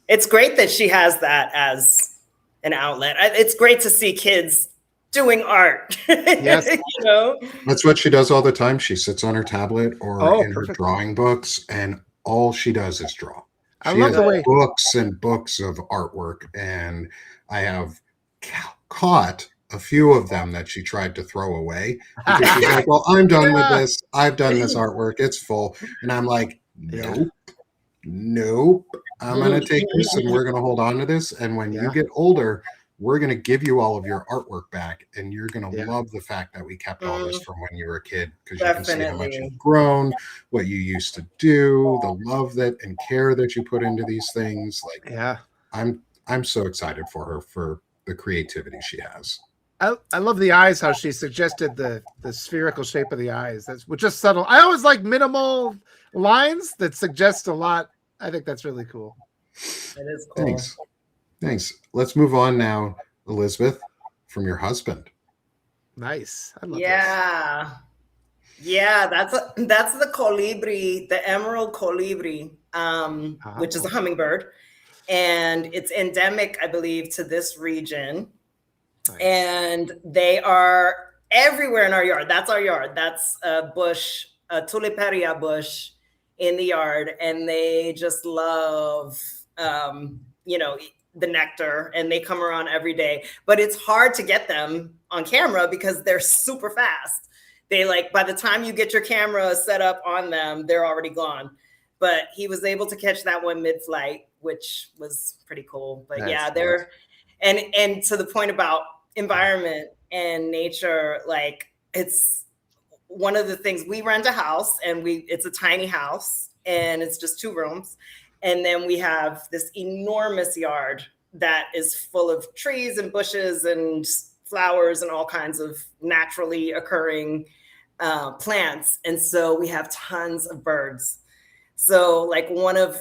It's great that she has that as an outlet. It's great to see kids doing art. Yes. You know? That's what she does all the time. She sits on her tablet or in her drawing books, and all she does is draw. She has books and books of artwork, and I have caught a few of them that she tried to throw away because she's like, well, I'm done with this. I've done this artwork. It's full. And I'm like, nope. I'm going to take this and we're going to hold on to this. And when you get older, we're going to give you all of your artwork back, and you're going to love the fact that we kept all this from when you were a kid, because you can see how much you've grown, what you used to do, the love that and care that you put into these things. Like, I'm so excited for her, for the creativity she has. I love the eyes, how she suggested the spherical shape of the eyes. That's just subtle. I always like minimal lines that suggest a lot. I think that's really cool. That is cool. Thanks. Let's move on now, Elizabeth, from your husband. Nice. I love this. Yeah, that's the colibri, the emerald colibri, which is a hummingbird. And it's endemic, I believe, to this region. Nice. And they are everywhere in our yard. That's our yard. That's a bush, a tuliparia bush in the yard. And they just love, the nectar, and they come around every day. But it's hard to get them on camera because they're super fast. They by the time you get your camera set up on them, they're already gone. But he was able to catch that one mid-flight, which was pretty cool. But they're, and to the point about environment and nature, it's one of the things. We rent a house, and it's a tiny house, and it's just 2 rooms. And then we have this enormous yard that is full of trees and bushes and flowers and all kinds of naturally occurring plants. And so we have tons of birds. So one of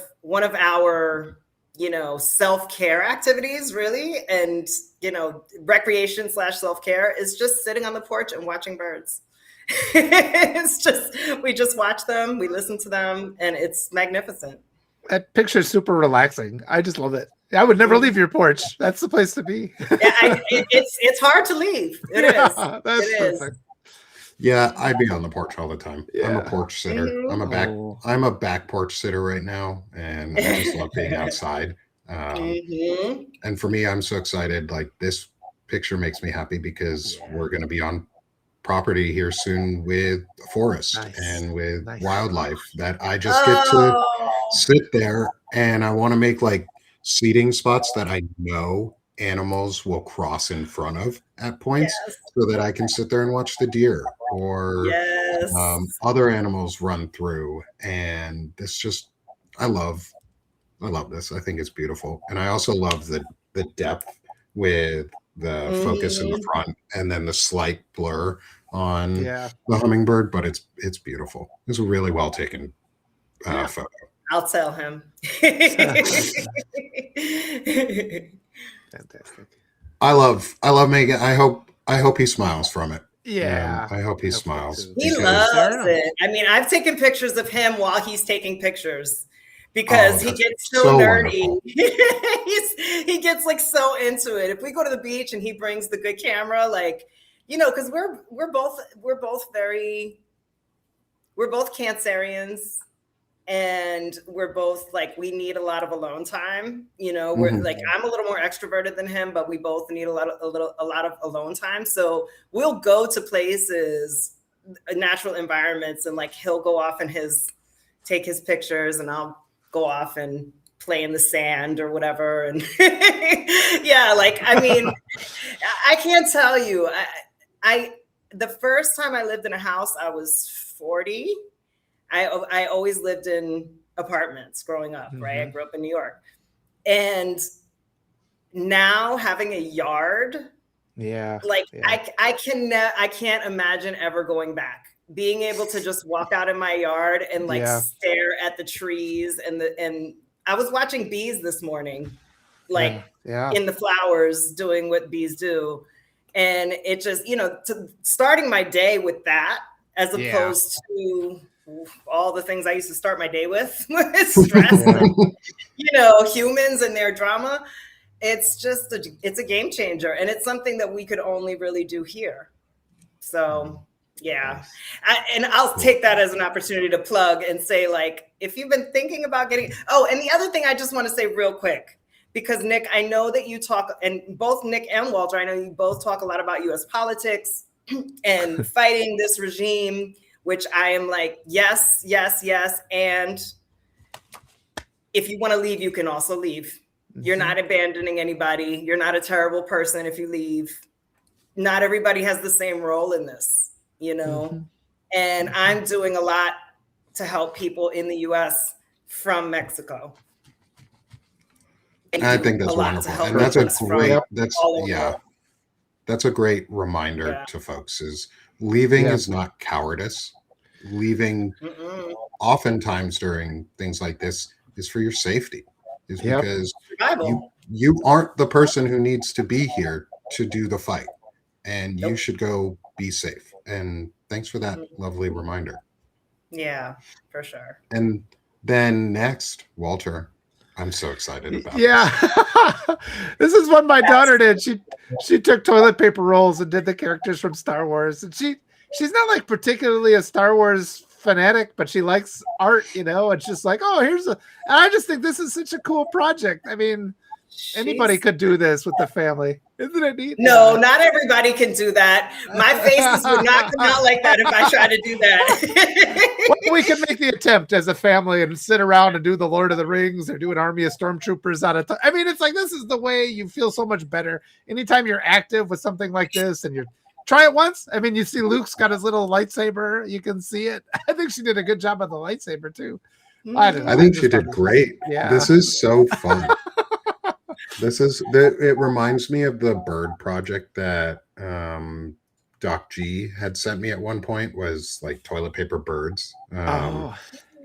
our, self-care activities, really, and, recreation / self-care is just sitting on the porch and watching birds. We just watch them, we listen to them, and it's magnificent. That picture is super relaxing. I just love it. I would never leave your porch. That's the place to be. It's hard to leave. It is. That's perfect. Yeah, I'd be on the porch all the time. Yeah. I'm a porch sitter. Mm-hmm. I'm a back porch sitter right now, and I just love being outside. And for me, I'm so excited. This picture makes me happy because we're going to be on property here soon with a forest and with wildlife that I just get to sit there, and I want to make seating spots that I know animals will cross in front of at points, so that I can sit there and watch the deer or other animals run through. And this just, I love this. I think it's beautiful. And I also love the depth with the focus in the front and then the slight blur on the hummingbird, but it's beautiful. It's a really well taken photo. I'll tell him. Fantastic. I love Megan. I hope he smiles from it. Yeah. I hope he smiles. He loves it. I mean, I've taken pictures of him while he's taking pictures because he gets so nerdy. He gets so into it. If we go to the beach and he brings the good camera, because we're both Cancerians, and we're both we need a lot of alone time. We're I'm a little more extroverted than him, but we both need a lot of alone time. So we'll go to places, natural environments, and he'll go off and take his pictures, and I'll go off and play in the sand or whatever. And I mean, I can't tell you. The first time I lived in a house, I was 40. I always lived in apartments growing up, right? I grew up in New York. And now having a yard, I can't imagine ever going back. Being able to just walk out in my yard and stare at the trees and I was watching bees this morning, in the flowers, doing what bees do. And it just, starting my day with that, as opposed to all the things I used to start my day with stress, and, humans and their drama. it's just it's a game changer, and it's something that we could only really do here. So yeah, and I'll take that as an opportunity to plug and say, like, if you've been thinking about getting, and the other thing I just want to say real quick, because Nick, I know that you talk, and both Nick and Walter, I know you both talk a lot about US politics and fighting this regime, which I am like, yes, yes, yes. And if you want to leave, you can also leave. You're not abandoning anybody. You're not a terrible person if you leave. Not everybody has the same role in this, you know? And I'm doing a lot to help people in the US from Mexico. I think that's wonderful. And that's that's a great reminder to folks is leaving is not cowardice. Leaving oftentimes during things like this is for your safety, is because you aren't the person who needs to be here to do the fight, and you should go be safe. And thanks for that lovely reminder. Yeah, for sure. And then next, Walter, I'm so excited about this is what my daughter did. She took toilet paper rolls and did the characters from Star Wars, and she's not like particularly a Star Wars fanatic, but she likes art, you know. It's just like, and I just think this is such a cool project. I mean, anybody could do this with the family. Isn't it neat? No, not everybody can do that. My faces would not come out like that if I tried to do that. Well, we can make the attempt as a family and sit around and do the Lord of the Rings or do an army of stormtroopers out of I mean, it's like, this is the way you feel so much better. Anytime you're active with something like this and you're try it once. I mean, you see Luke's got his little lightsaber. You can see it. I think she did a good job on the lightsaber too. I don't know. I think she did great. Yeah. This is so fun. It reminds me of the bird project that Doc G had sent me at one point, was like toilet paper birds.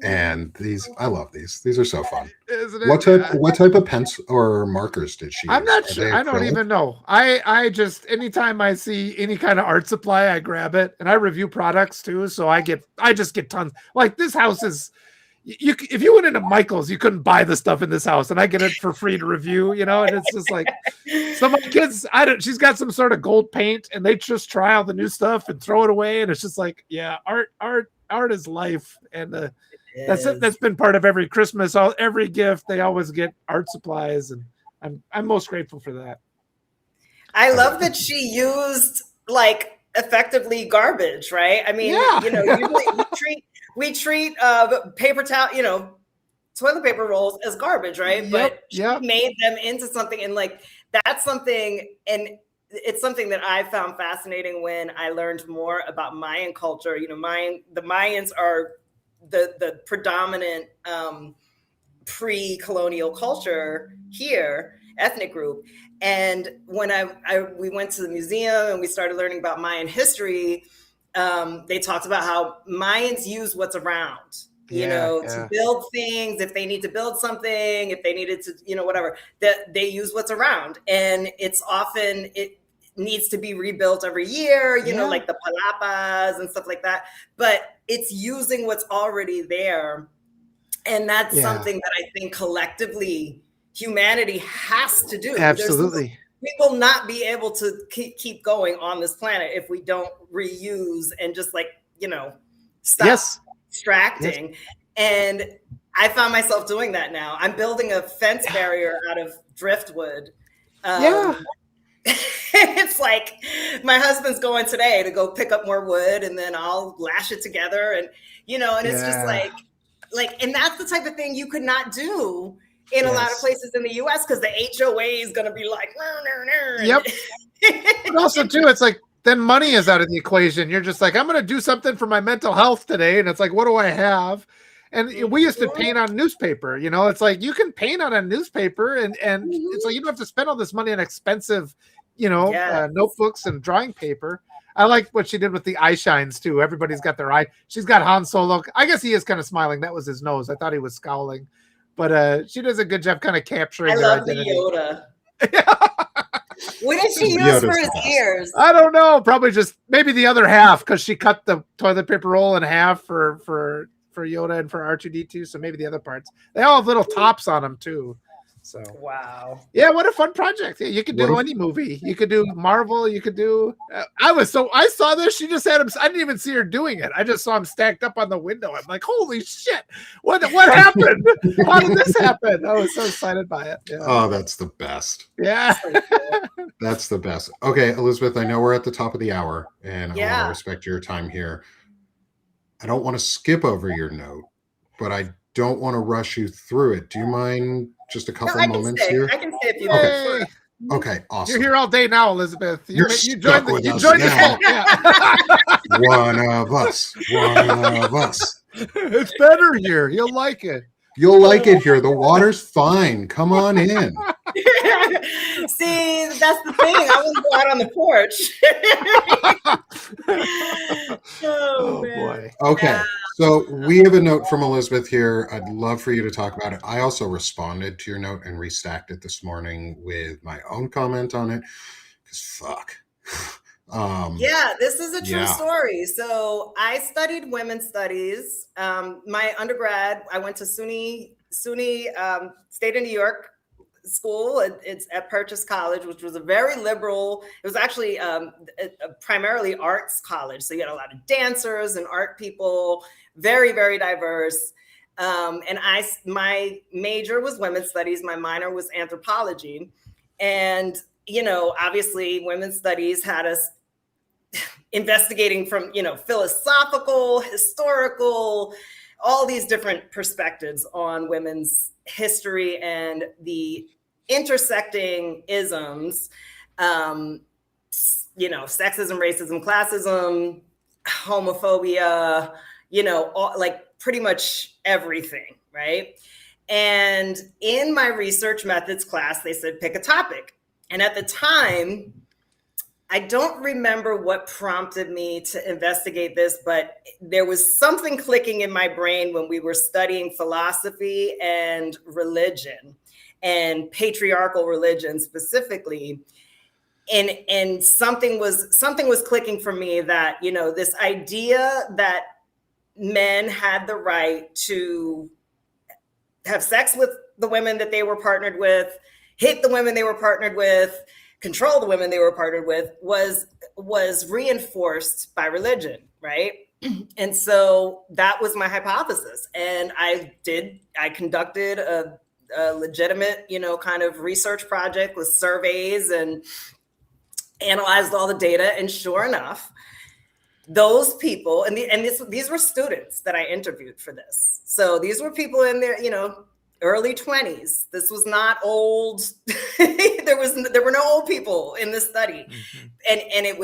And I love these. These are so fun. Isn't it? What type of pencil or markers did she use? I'm not sure. I don't even know. I just, anytime I see any kind of art supply, I grab it, and I review products too. So I just get tons. Like, this house is, if you went into Michael's, you couldn't buy the stuff in this house, and I get it for free to review, you know. And it's just like, some of my kids, she's got some sort of gold paint, and they just try all the new stuff and throw it away, and it's just like, art is life, and that's been part of every Christmas, every gift. They always get art supplies, and I'm most grateful for that. I love that she used like effectively garbage, right? I mean, you know, usually we treat paper towel, you know, toilet paper rolls as garbage, right? But she made them into something, and like, that's something, and it's something that I found fascinating when I learned more about Mayan culture. You know, the Mayans are the predominant pre-colonial culture here, ethnic group. And when we went to the museum and we started learning about Mayan history, they talked about how Mayans use what's around, you know, to build things. If they need to build something, if they needed to, you know, whatever, that they use what's around. And it's often, it needs to be rebuilt every year, you know, like the palapas and stuff like that. But it's using what's already there. And that's something that I think collectively humanity has to do. Absolutely. We will not be able to keep going on this planet if we don't reuse and just, like, you know, stop extracting. And I found myself doing that now. I'm building a fence barrier out of driftwood. It's like, my husband's going today to go pick up more wood, and then I'll lash it together, and, you know, and it's just like, and that's the type of thing you could not do in a lot of places in the US, because the HOA is going to be like, But also too, it's like, then money is out of the equation. You're just like, I'm going to do something for my mental health today. And it's like, what do I have? And we used to paint on newspaper, you know. It's like, you can paint on a newspaper, and it's like, you don't have to spend all this money on expensive, you know, notebooks and drawing paper. I like what she did with the eye shines too. Everybody's got their eye. She's got Han Solo. I guess he is kind of smiling. That was his nose. I thought he was scowling, but she does a good job kind of capturing their identity. The Yoda. What did she use for his ears? I don't know. Probably just maybe the other half, because she cut the toilet paper roll in half for Yoda and for R2D2. So maybe the other parts. They all have little tops on them too. So wow. Yeah, what a fun project. You could do any movie. You could do Marvel. You could do. I saw this. She just had him. I didn't even see her doing it. I just saw him stacked up on the window. I'm like, holy shit! What happened? How did this happen? I was so excited by it. Yeah. Oh, that's the best. Yeah. That's the best. Okay, Elizabeth, I know we're at the top of the hour, and I want to Yeah. respect your time here. I don't want to skip over your note, but I don't want to rush you through it. Do you mind just a couple moments here? I can stay if you Okay. Okay, awesome. You're here all day now, Elizabeth. You joined the yeah. One of us. It's better here. You'll like it. You'll like it here. The water's fine. Come on in. See, that's the thing. I want to go out on the porch. Oh boy. Okay. Yeah. So we have a note from Elizabeth here. I'd love for you to talk about it. I also responded to your note and restacked it this morning with my own comment on it. Because fuck. Yeah, this is a true story. So I studied women's studies. My undergrad, I went to SUNY state of New York school. It's at Purchase College, which was a very liberal. It was actually a primarily arts college. So you had a lot of dancers and art people, very, very diverse. And my major was women's studies. My minor was anthropology. And, obviously women's studies had us investigating from, philosophical, historical, all these different perspectives on women's history and the intersecting isms, sexism, racism, classism, homophobia, like pretty much everything, right? And in my research methods class, they said, pick a topic. And at the time, I don't remember what prompted me to investigate this, but there was something clicking in my brain when we were studying philosophy and religion and patriarchal religion specifically. And something was clicking for me that, this idea that men had the right to have sex with the women that they were partnered with, hit the women they were partnered with, control the women they were partnered with was reinforced by religion, right? And so that was my hypothesis. And I conducted a legitimate, kind of research project with surveys and analyzed all the data. And sure enough, those people, these were students that I interviewed for this. So these were people in their, early 20s. This was not old. There were no old people in this study. Mm-hmm. And it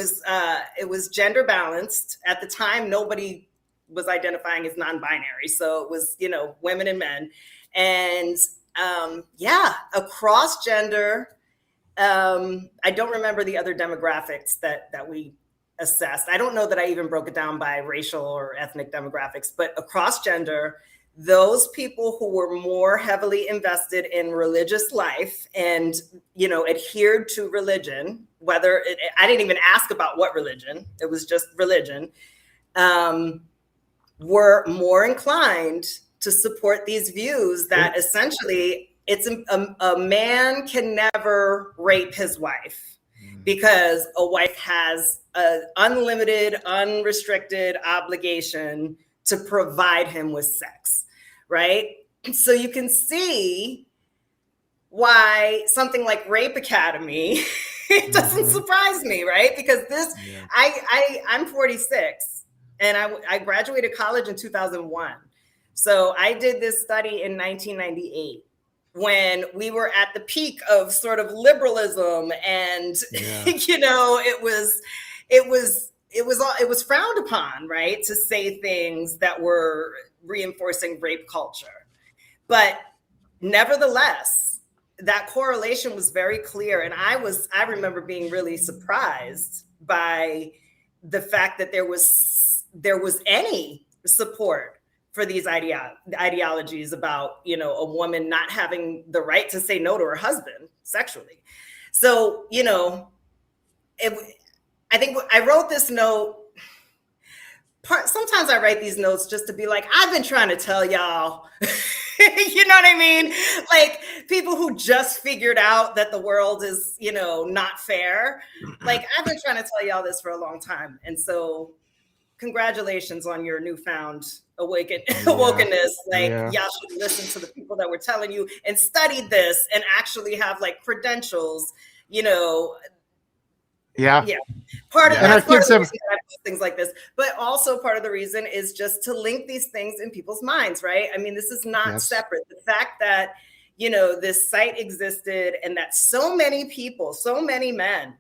was gender balanced. At the time, nobody was identifying as non-binary. So it was, women and men. And across gender, I don't remember the other demographics that we assessed. I don't know that I even broke it down by racial or ethnic demographics, but across gender, those people who were more heavily invested in religious life and, adhered to religion, I didn't even ask about what religion, it was just religion, were more inclined to support these views that essentially it's a man can never rape his wife because a wife has an unlimited, unrestricted obligation to provide him with sex, right? So you can see why something like Rape Academy doesn't surprise me, right? Because I'm 46 and I graduated college in 2001. So I did this study in 1998 when we were at the peak of sort of liberalism and, it was frowned upon, right, to say things that were reinforcing rape culture. But nevertheless, that correlation was very clear. And I remember being really surprised by the fact that there was any support for these ideologies about, a woman not having the right to say no to her husband sexually. So, I think I wrote this note. Sometimes I write these notes just to be like, I've been trying to tell y'all You know what I mean? Like people who just figured out that the world is, not fair. Like I've been trying to tell y'all this for a long time. And so congratulations on your newfound awokenness. Like y'all should listen to the people that were telling you and studied this and actually have like credentials, Part of that's part of the reason I do things like this, but also part of the reason is just to link these things in people's minds, right? I mean, this is not separate. The fact that this site existed and that so many people, so many men,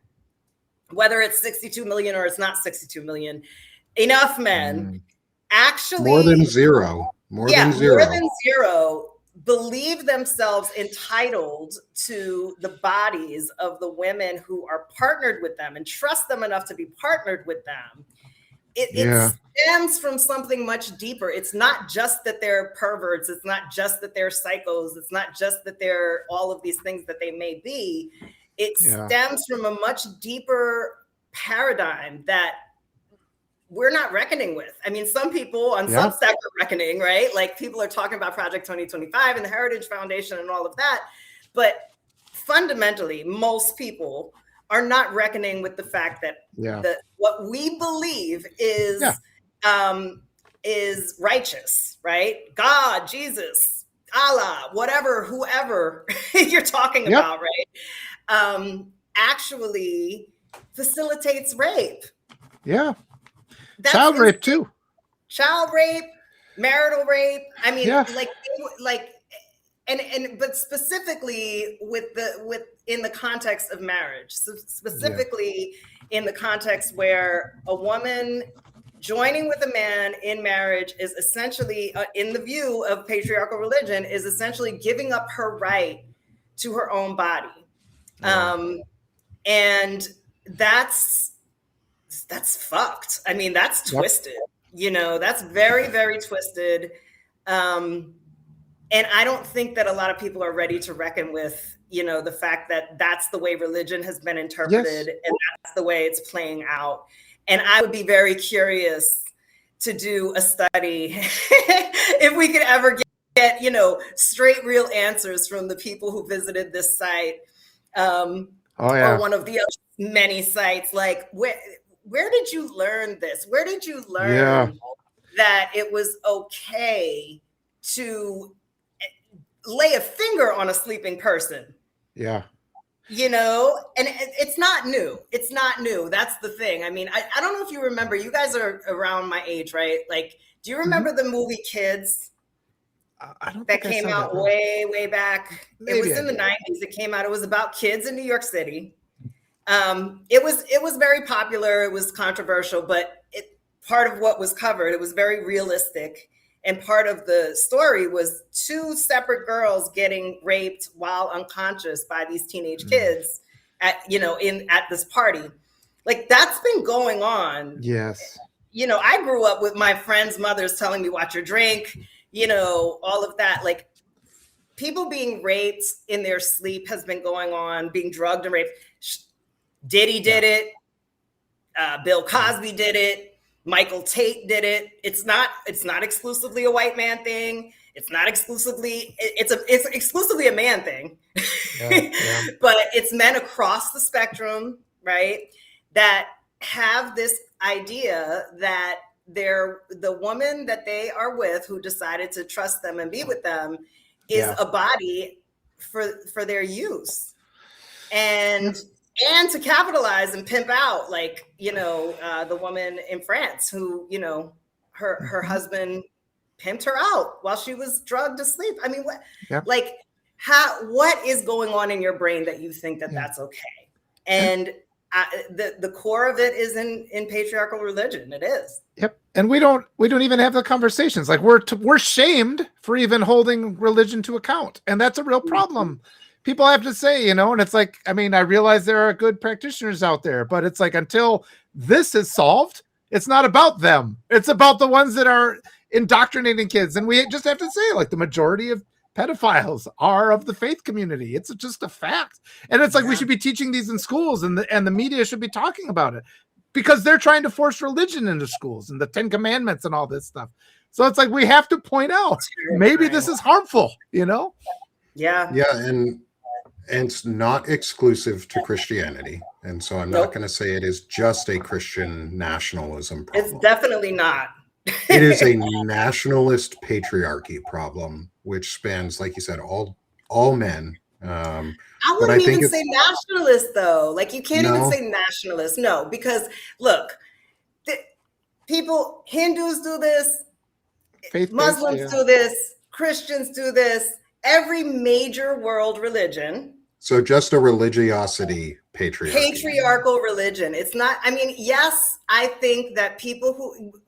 whether it's 62 million or it's not 62 million, enough men actually more than zero, believe themselves entitled to the bodies of the women who are partnered with them and trust them enough to be partnered with them. It stems from something much deeper. It's not just that they're perverts. It's not just that they're psychos. It's not just that they're all of these things that they may be. It stems from a much deeper paradigm that we're not reckoning with. I mean, some people on Substack are reckoning, right? Like people are talking about Project 2025 and the Heritage Foundation and all of that. But fundamentally, most people are not reckoning with the fact that what we believe is righteous, right? God, Jesus, Allah, whatever, whoever you're talking about, right? Actually facilitates rape. Yeah. Child rape too. Child rape, marital rape. I mean, but specifically in the context of marriage, specifically in the context where a woman joining with a man in marriage is essentially, in the view of patriarchal religion, is essentially giving up her right to her own body. And that's fucked. I mean, that's twisted, that's very, very twisted. And I don't think that a lot of people are ready to reckon with, the fact that that's the way religion has been interpreted and that's the way it's playing out. And I would be very curious to do a study if we could ever get, straight, real answers from the people who visited this site or one of the many sites. Like, where did you learn this? Where did you learn that it was okay to lay a finger on a sleeping person? Yeah. And it's not new. It's not new. That's the thing. I mean, I don't know if you remember, you guys are around my age, right? Like, do you remember the movie Kids? I don't that came out way back. Maybe it was in the 90s. It came out. It was about kids in New York City. It was very popular. It was controversial, but part of what was covered, it was very realistic. And part of the story was two separate girls getting raped while unconscious by these teenage kids at this party. Like that's been going on. Yes. I grew up with my friends' mothers telling me, watch your drink, all of that. Like people being raped in their sleep has been going on, being drugged and raped. Diddy did it. Bill Cosby did it. Michael Tate did it. It's not exclusively a white man thing. It's not exclusively, it's exclusively a man thing. But it's men across the spectrum, right? That have this idea that the woman that they are with who decided to trust them and be with them is a body for their use. And to capitalize and pimp out, like, the woman in France who, her husband pimped her out while she was drugged to sleep. I mean, what is going on in your brain that you think that that's okay? And the core of it is in patriarchal religion. It is. Yep. And we don't even have the conversations. Like we're shamed for even holding religion to account. And that's a real problem. People have to say, and it's like, I mean, I realize there are good practitioners out there, but it's like, until this is solved, it's not about them. It's about the ones that are indoctrinating kids. And we just have to say, like, the majority of pedophiles are of the faith community. It's just a fact. And it's like, we should be teaching these in schools and the media should be talking about it because they're trying to force religion into schools and the 10 Commandments and all this stuff. So it's like we have to point out maybe this is harmful, you know? Yeah. Yeah, and it's not exclusive to Christianity. And so I'm not going to say it is just a Christian nationalism problem. It's definitely not. It is a nationalist patriarchy problem, which spans, like you said, all men. I wouldn't even say nationalist, though. Like, you can't even say nationalist. No, because look, Hindus do this, Muslims do this, Christians do this, every major world religion. So just a religiosity patriarchal religion. It's not, I mean, yes, I think that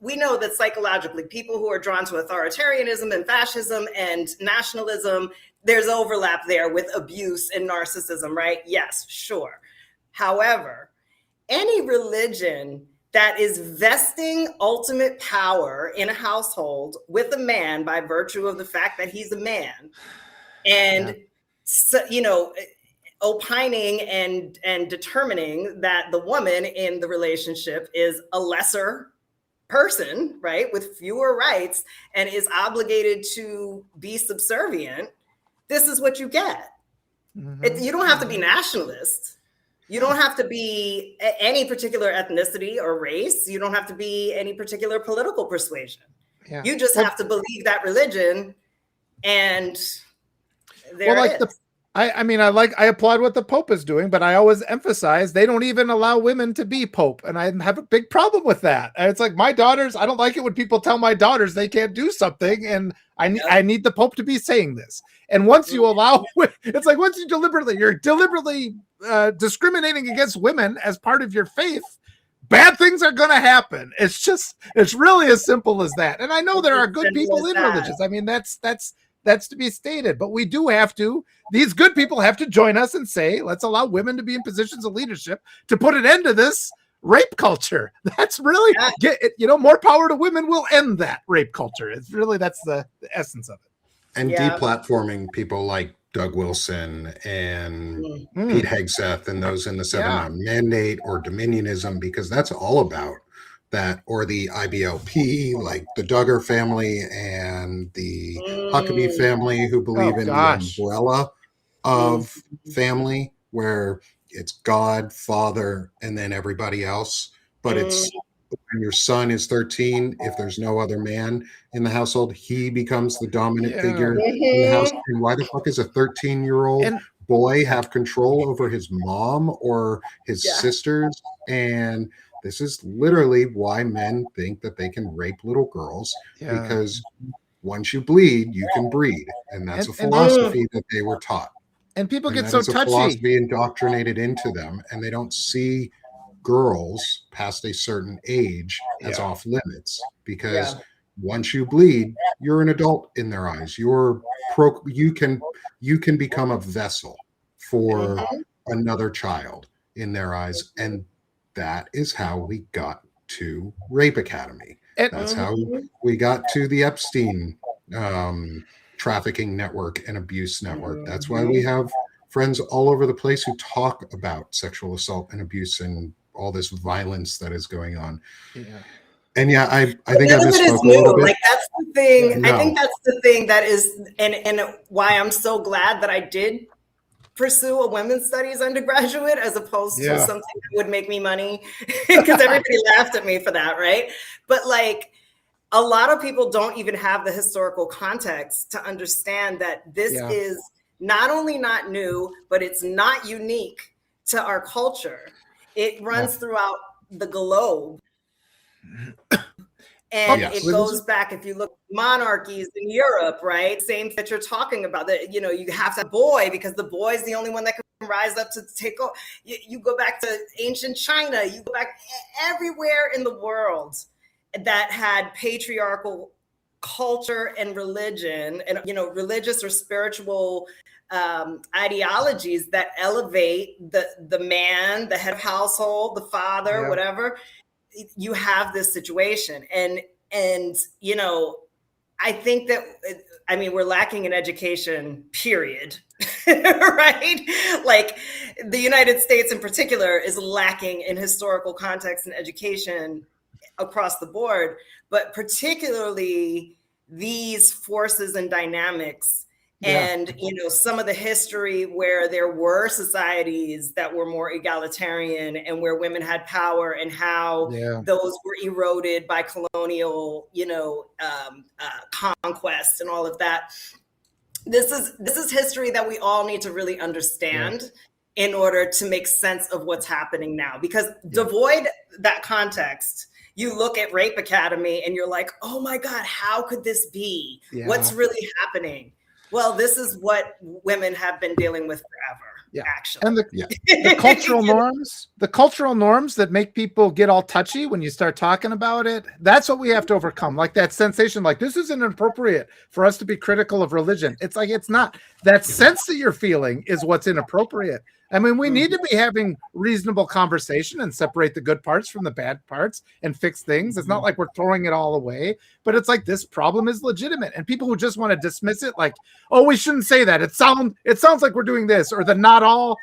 we know that psychologically, people who are drawn to authoritarianism and fascism and nationalism, there's overlap there with abuse and narcissism, right? Yes, sure. However, any religion that is vesting ultimate power in a household with a man by virtue of the fact that he's a man, and so, opining and determining that the woman in the relationship is a lesser person, right, with fewer rights and is obligated to be subservient, this is what you get. You don't have to be nationalist. You don't have to be any particular ethnicity or race. You don't have to be any particular political persuasion. Yeah. You just have to believe that religion, and there it is. I applaud what the Pope is doing, but I always emphasize they don't even allow women to be Pope. And I have a big problem with that. And it's like, my daughters, I don't like it when people tell my daughters they can't do something. And I need the Pope to be saying this. And once you allow, it's like, once you're deliberately discriminating against women as part of your faith, bad things are going to happen. It's really as simple as that. And I know there are good people in religions. I mean, that's to be stated, but we do have to, these good people have to join us and say, let's allow women to be in positions of leadership to put an end to this rape culture. That's really, more power to women will end that rape culture. It's really, that's the essence of it. And deplatforming people like Doug Wilson and Pete Hegseth and those in the 7-9 mandate or dominionism, because that's all about that, or the IBLP, like the Duggar family and the Huckabee family, who believe in the umbrella of family, where it's God, Father, and then everybody else. But it's when your son is 13, if there's no other man in the household, he becomes the dominant figure in the house. And why the fuck is a 13-year-old boy have control over his mom or his sisters? And this is literally why men think that they can rape little girls, because once you bleed, you can breed. And that's a philosophy that they were taught. And people get so touchy. Philosophy indoctrinated into them, and they don't see girls past a certain age as off limits, because once you bleed, you're an adult in their eyes. You can become a vessel for another child in their eyes. And that is how we got to Rape Academy. That's how we got to the Epstein trafficking network and abuse network. That's why we have friends all over the place who talk about sexual assault and abuse and all this violence that is going on. And I think I misspoke a little bit. Like, that's the thing. I think that's the thing that is, and why I'm so glad that I did pursue a women's studies undergraduate as opposed to something that would make me money, because everybody laughed at me for that, right? But like, a lot of people don't even have the historical context to understand that this is not only not new, but it's not unique to our culture. It runs throughout the globe. And it goes back, if you look at monarchies in Europe, right? Same that you're talking about, that, you have to have a boy because the boy is the only one that can rise up to take over. You go back to ancient China, you go back everywhere in the world that had patriarchal culture and religion and, religious or spiritual ideologies that elevate the man, the head of household, the father, whatever. You have this situation, and I think that we're lacking in education, period. Right? Like, the United States in particular is lacking in historical context and education across the board, but particularly these forces and dynamics. And, some of the history where there were societies that were more egalitarian and where women had power, and how those were eroded by colonial, conquest and all of that. This is history that we all need to really understand in order to make sense of what's happening now. Because devoid that context, you look at Rape Academy and you're like, oh my God, how could this be? What's really happening? Well, this is what women have been dealing with forever, actually. And the cultural norms that make people get all touchy when you start talking about it, that's what we have to overcome. Like that sensation, like this isn't appropriate for us to be critical of religion. It's like, it's not. That sense that you're feeling is what's inappropriate. I mean, we need to be having reasonable conversation and separate the good parts from the bad parts and fix things. It's not like we're throwing it all away, but it's like this problem is legitimate. And people who just want to dismiss it, like, oh, we shouldn't say that. It sounds like we're doing this, or the not all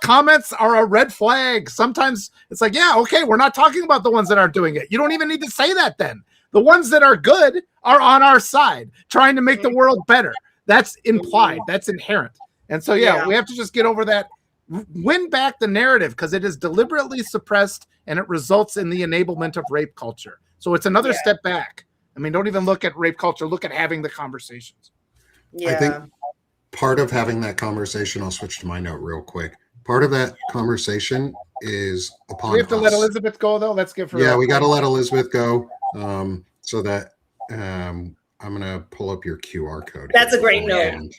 comments are a red flag. Sometimes it's like, yeah, okay, we're not talking about the ones that aren't doing it. You don't even need to say that then. The ones that are good are on our side, trying to make the world better. That's implied. That's inherent. And so, we have to just get over that, win back the narrative, because it is deliberately suppressed and it results in the enablement of rape culture. So it's another step back. I mean, don't even look at rape culture, look at having the conversations. I think part of having that conversation, I'll switch to my note real quick. Part of that conversation is upon we have to let Elizabeth go, though. Let's give her. Yeah, we got to let Elizabeth go, so that I'm going to pull up your QR code. That's a great note.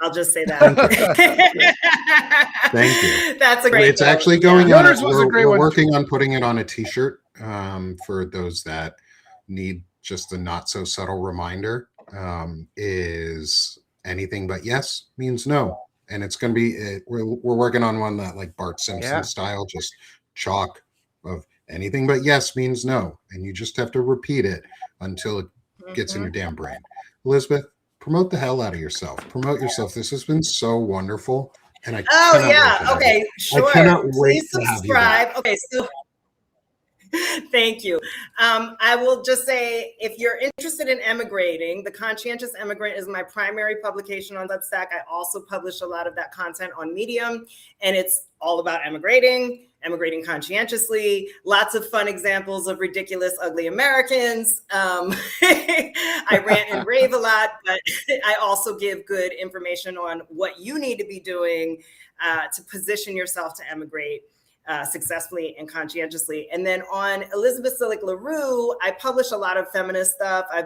I'll just say that. Thank you. That's a great. It's actually going on. We're working on putting it on a T-shirt for those that need just a not so subtle reminder. Is anything but yes means no, and it's going to be. We're working on one that like Bart Simpson style, just chalk of anything but yes means no, and you just have to repeat it until it gets in your damn brain. Elizabeth, promote the hell out of yourself. Promote yourself. This has been so wonderful. And I okay, sure. I cannot wait Please subscribe. Okay, so thank you. I will just say, if you're interested in emigrating, the Conscientious Immigrant is my primary publication on Substack. I also publish a lot of that content on Medium, and it's all about emigrating conscientiously, lots of fun examples of ridiculous, ugly Americans. I rant and rave a lot, but I also give good information on what you need to be doing to position yourself to emigrate successfully and conscientiously. And then on Elizabeth Sillick LaRue, I publish a lot of feminist stuff. I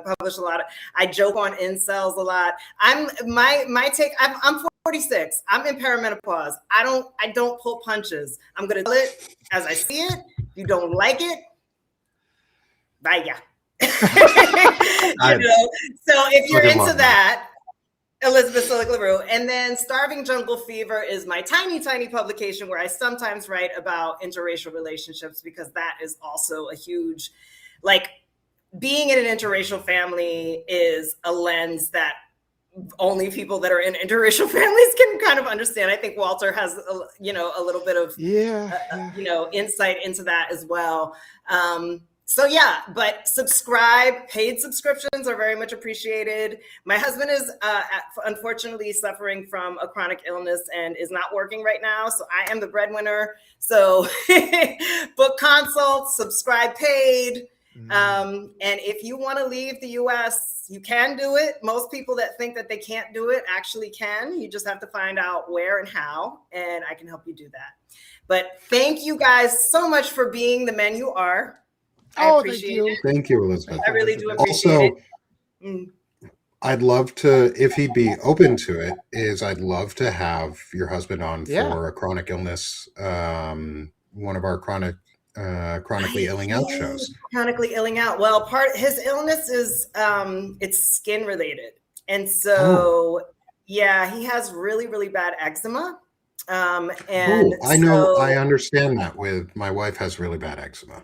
joke on incels a lot. I'm 46. I'm in perimenopause. I don't pull punches. I'm gonna tell it as I see it. If you don't like it, bye. So if you're into that, Elizabeth Sillick LaRue. And then Starving Jungle Fever is my tiny publication where I sometimes write about interracial relationships, because that is also a huge, like, being in an interracial family is a lens that only people that are in interracial families can kind of understand. I think Walter has, a little bit of, insight into that as well. But subscribe. Paid subscriptions are very much appreciated. My husband is unfortunately suffering from a chronic illness and is not working right now. So I am the breadwinner. So book consults, subscribe paid. And if you want to leave the US, you can do it. Most people that think that they can't do it actually can. You just have to find out where and how, and I can help you do that. But thank you guys so much for being the men you are. I appreciate it. Thank you, Elizabeth. I really do appreciate it. I'd love to, if he'd be open to it, I'd love to have your husband on for a chronic illness, one of our chronically illing out shows. Chronically illing out. Well, his illness is it's skin related, and so he has really, really bad eczema. I understand that. With my wife has really bad eczema.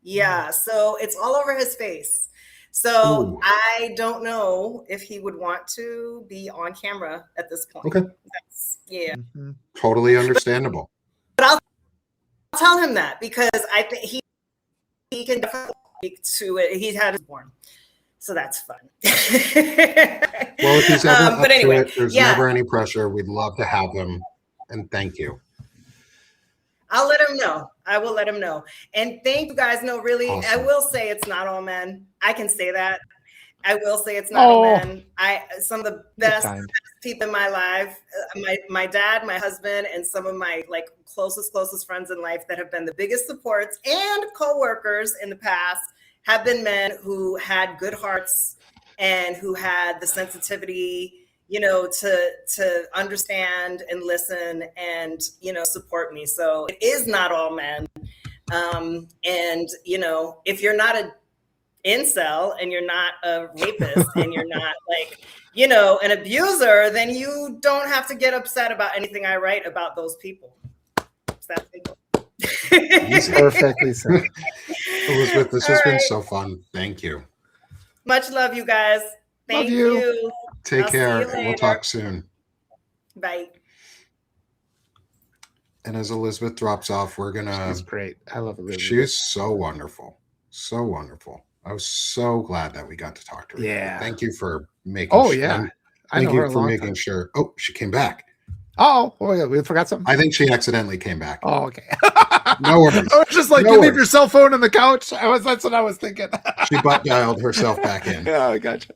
Yeah, so it's all over his face. So I don't know if he would want to be on camera at this point. Okay. Totally understandable. But I'll tell him that, because I think he can definitely speak to it. He had his born. So that's fun. Well, if he's ever up to it, there's never any pressure. We'd love to have him. And thank you. I'll let him know. I will let him know. And thank you guys. No, really, awesome. I will say it's not all men. I can say that. I will say it's not all men. Some of the best people in my life, my dad, my husband, and some of my like closest friends in life that have been the biggest supports and co-workers in the past have been men who had good hearts and who had the sensitivity, you know, to understand and listen and, you know, support me. So it is not all men. And, you know, if you're not a incel and you're not a rapist and you're not like, you know, an abuser, then you don't have to get upset about anything I write about those people. It's that simple. Perfectly said. Elizabeth, this has been so fun. Thank you. Much love, you guys. Thank you. Take care. We'll talk soon. Bye. And as Elizabeth drops off, we're gonna. She's great. I love Elizabeth. She's so wonderful. So wonderful. I was so glad that we got to talk to her. Yeah. Thank you for making. Oh yeah. Thank you for making sure. Oh, she came back. Oh yeah, we forgot something. I think she accidentally came back. Oh, okay. No worries. I was just like, you leave your cell phone on the couch. That's what I was thinking. She butt dialed herself back in. Yeah, I gotcha.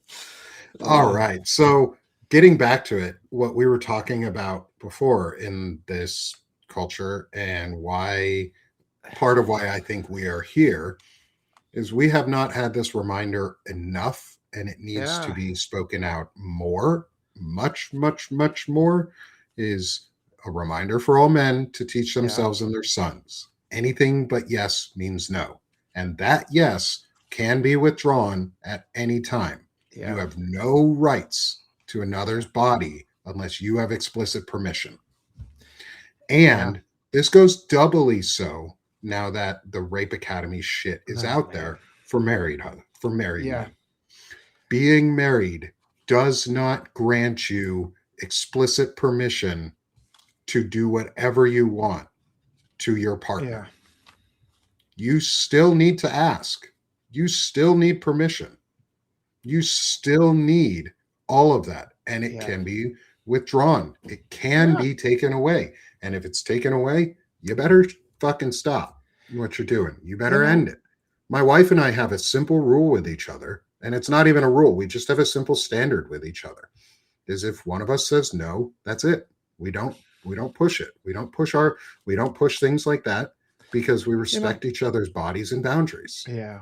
All right. So getting back to it, what we were talking about before in this culture and why part of why I think we are here is we have not had this reminder enough, and it needs to be spoken out more, much, much, much more, is a reminder for all men to teach themselves and their sons. Anything but yes means no. And that yes can be withdrawn at any time. You have no rights to another's body unless you have explicit permission. And this goes doubly so now that the Rape Academy shit is out there for married men. Being married does not grant you explicit permission to do whatever you want to your partner. You still need to ask. You still need permission. You still need all of that. And it can be withdrawn. It can be taken away. And if it's taken away, you better fucking stop what you're doing. You better end it. My wife and I have a simple rule with each other. And it's not even a rule. We just have a simple standard with each other. Is if one of us says no, that's it. We don't push it. We don't push things like that because we respect each other's bodies and boundaries. Yeah.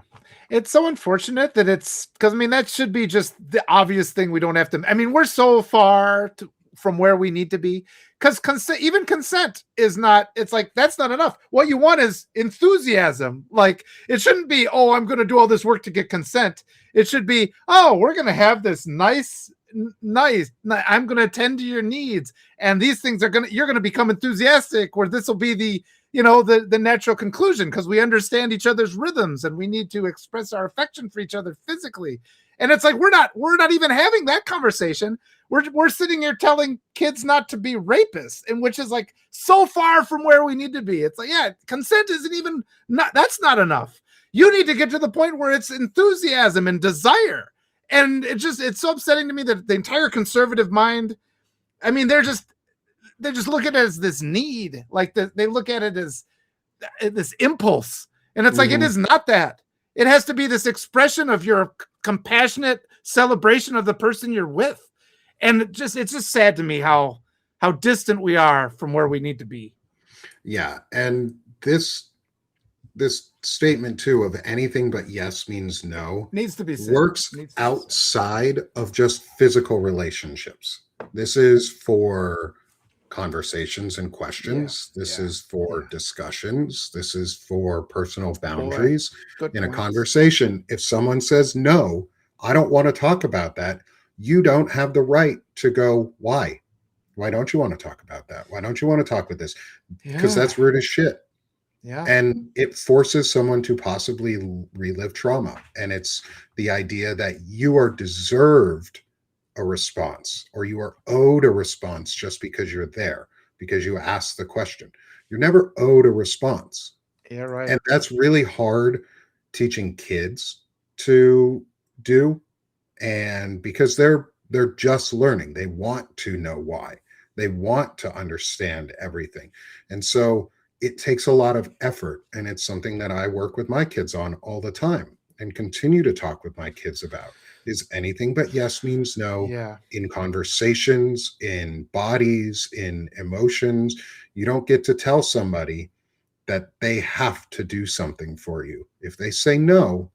It's so unfortunate that because I mean, that should be just the obvious thing. We don't have to, I mean, we're so far from where we need to be because consent is not, it's like, that's not enough. What you want is enthusiasm. Like it shouldn't be, oh, I'm going to do all this work to get consent. It should be, oh, we're going to have this nice, I'm going to attend to your needs. And these things you're going to become enthusiastic where this will be the natural conclusion because we understand each other's rhythms and we need to express our affection for each other physically. And it's like, we're not even having that conversation. We're sitting here telling kids not to be rapists, and which is like so far from where we need to be. It's like, consent isn't even that's not enough. You need to get to the point where it's enthusiasm and desire. And it's so upsetting to me that the entire conservative mind, I mean, they're just look at it as this need, like they look at it as this impulse. And it's like, it is not that. It has to be this expression of your compassionate celebration of the person you're with. And it's just sad to me how distant we are from where we need to be. Yeah. And this statement too of anything but yes means no needs to be said. Works outside of just physical relationships. This is for conversations and questions. This is for discussions. This is for personal boundaries. In a conversation, if someone says, no, I don't want to talk about that, you don't have the right to go, why? Why don't you want to talk about that? Why don't you want to talk with this? Because that's rude as shit. Yeah. And it forces someone to possibly relive trauma. And it's the idea that you are deserved a response or you are owed a response just because you're there, because you asked the question. You're never owed a response. Yeah, right. And that's really hard teaching kids to do And because they're just learning, they want to know why. They want to understand everything. And so it takes a lot of effort. And it's something that I work with my kids on all the time and continue to talk with my kids about, is anything but yes means no. Yeah. In conversations, in bodies, in emotions. You don't get to tell somebody that they have to do something for you. If they say no,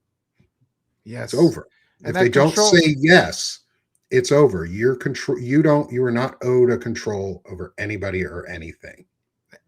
Yes. it's over. And if they don't say yes, it's over. You are not owed a control over anybody or anything.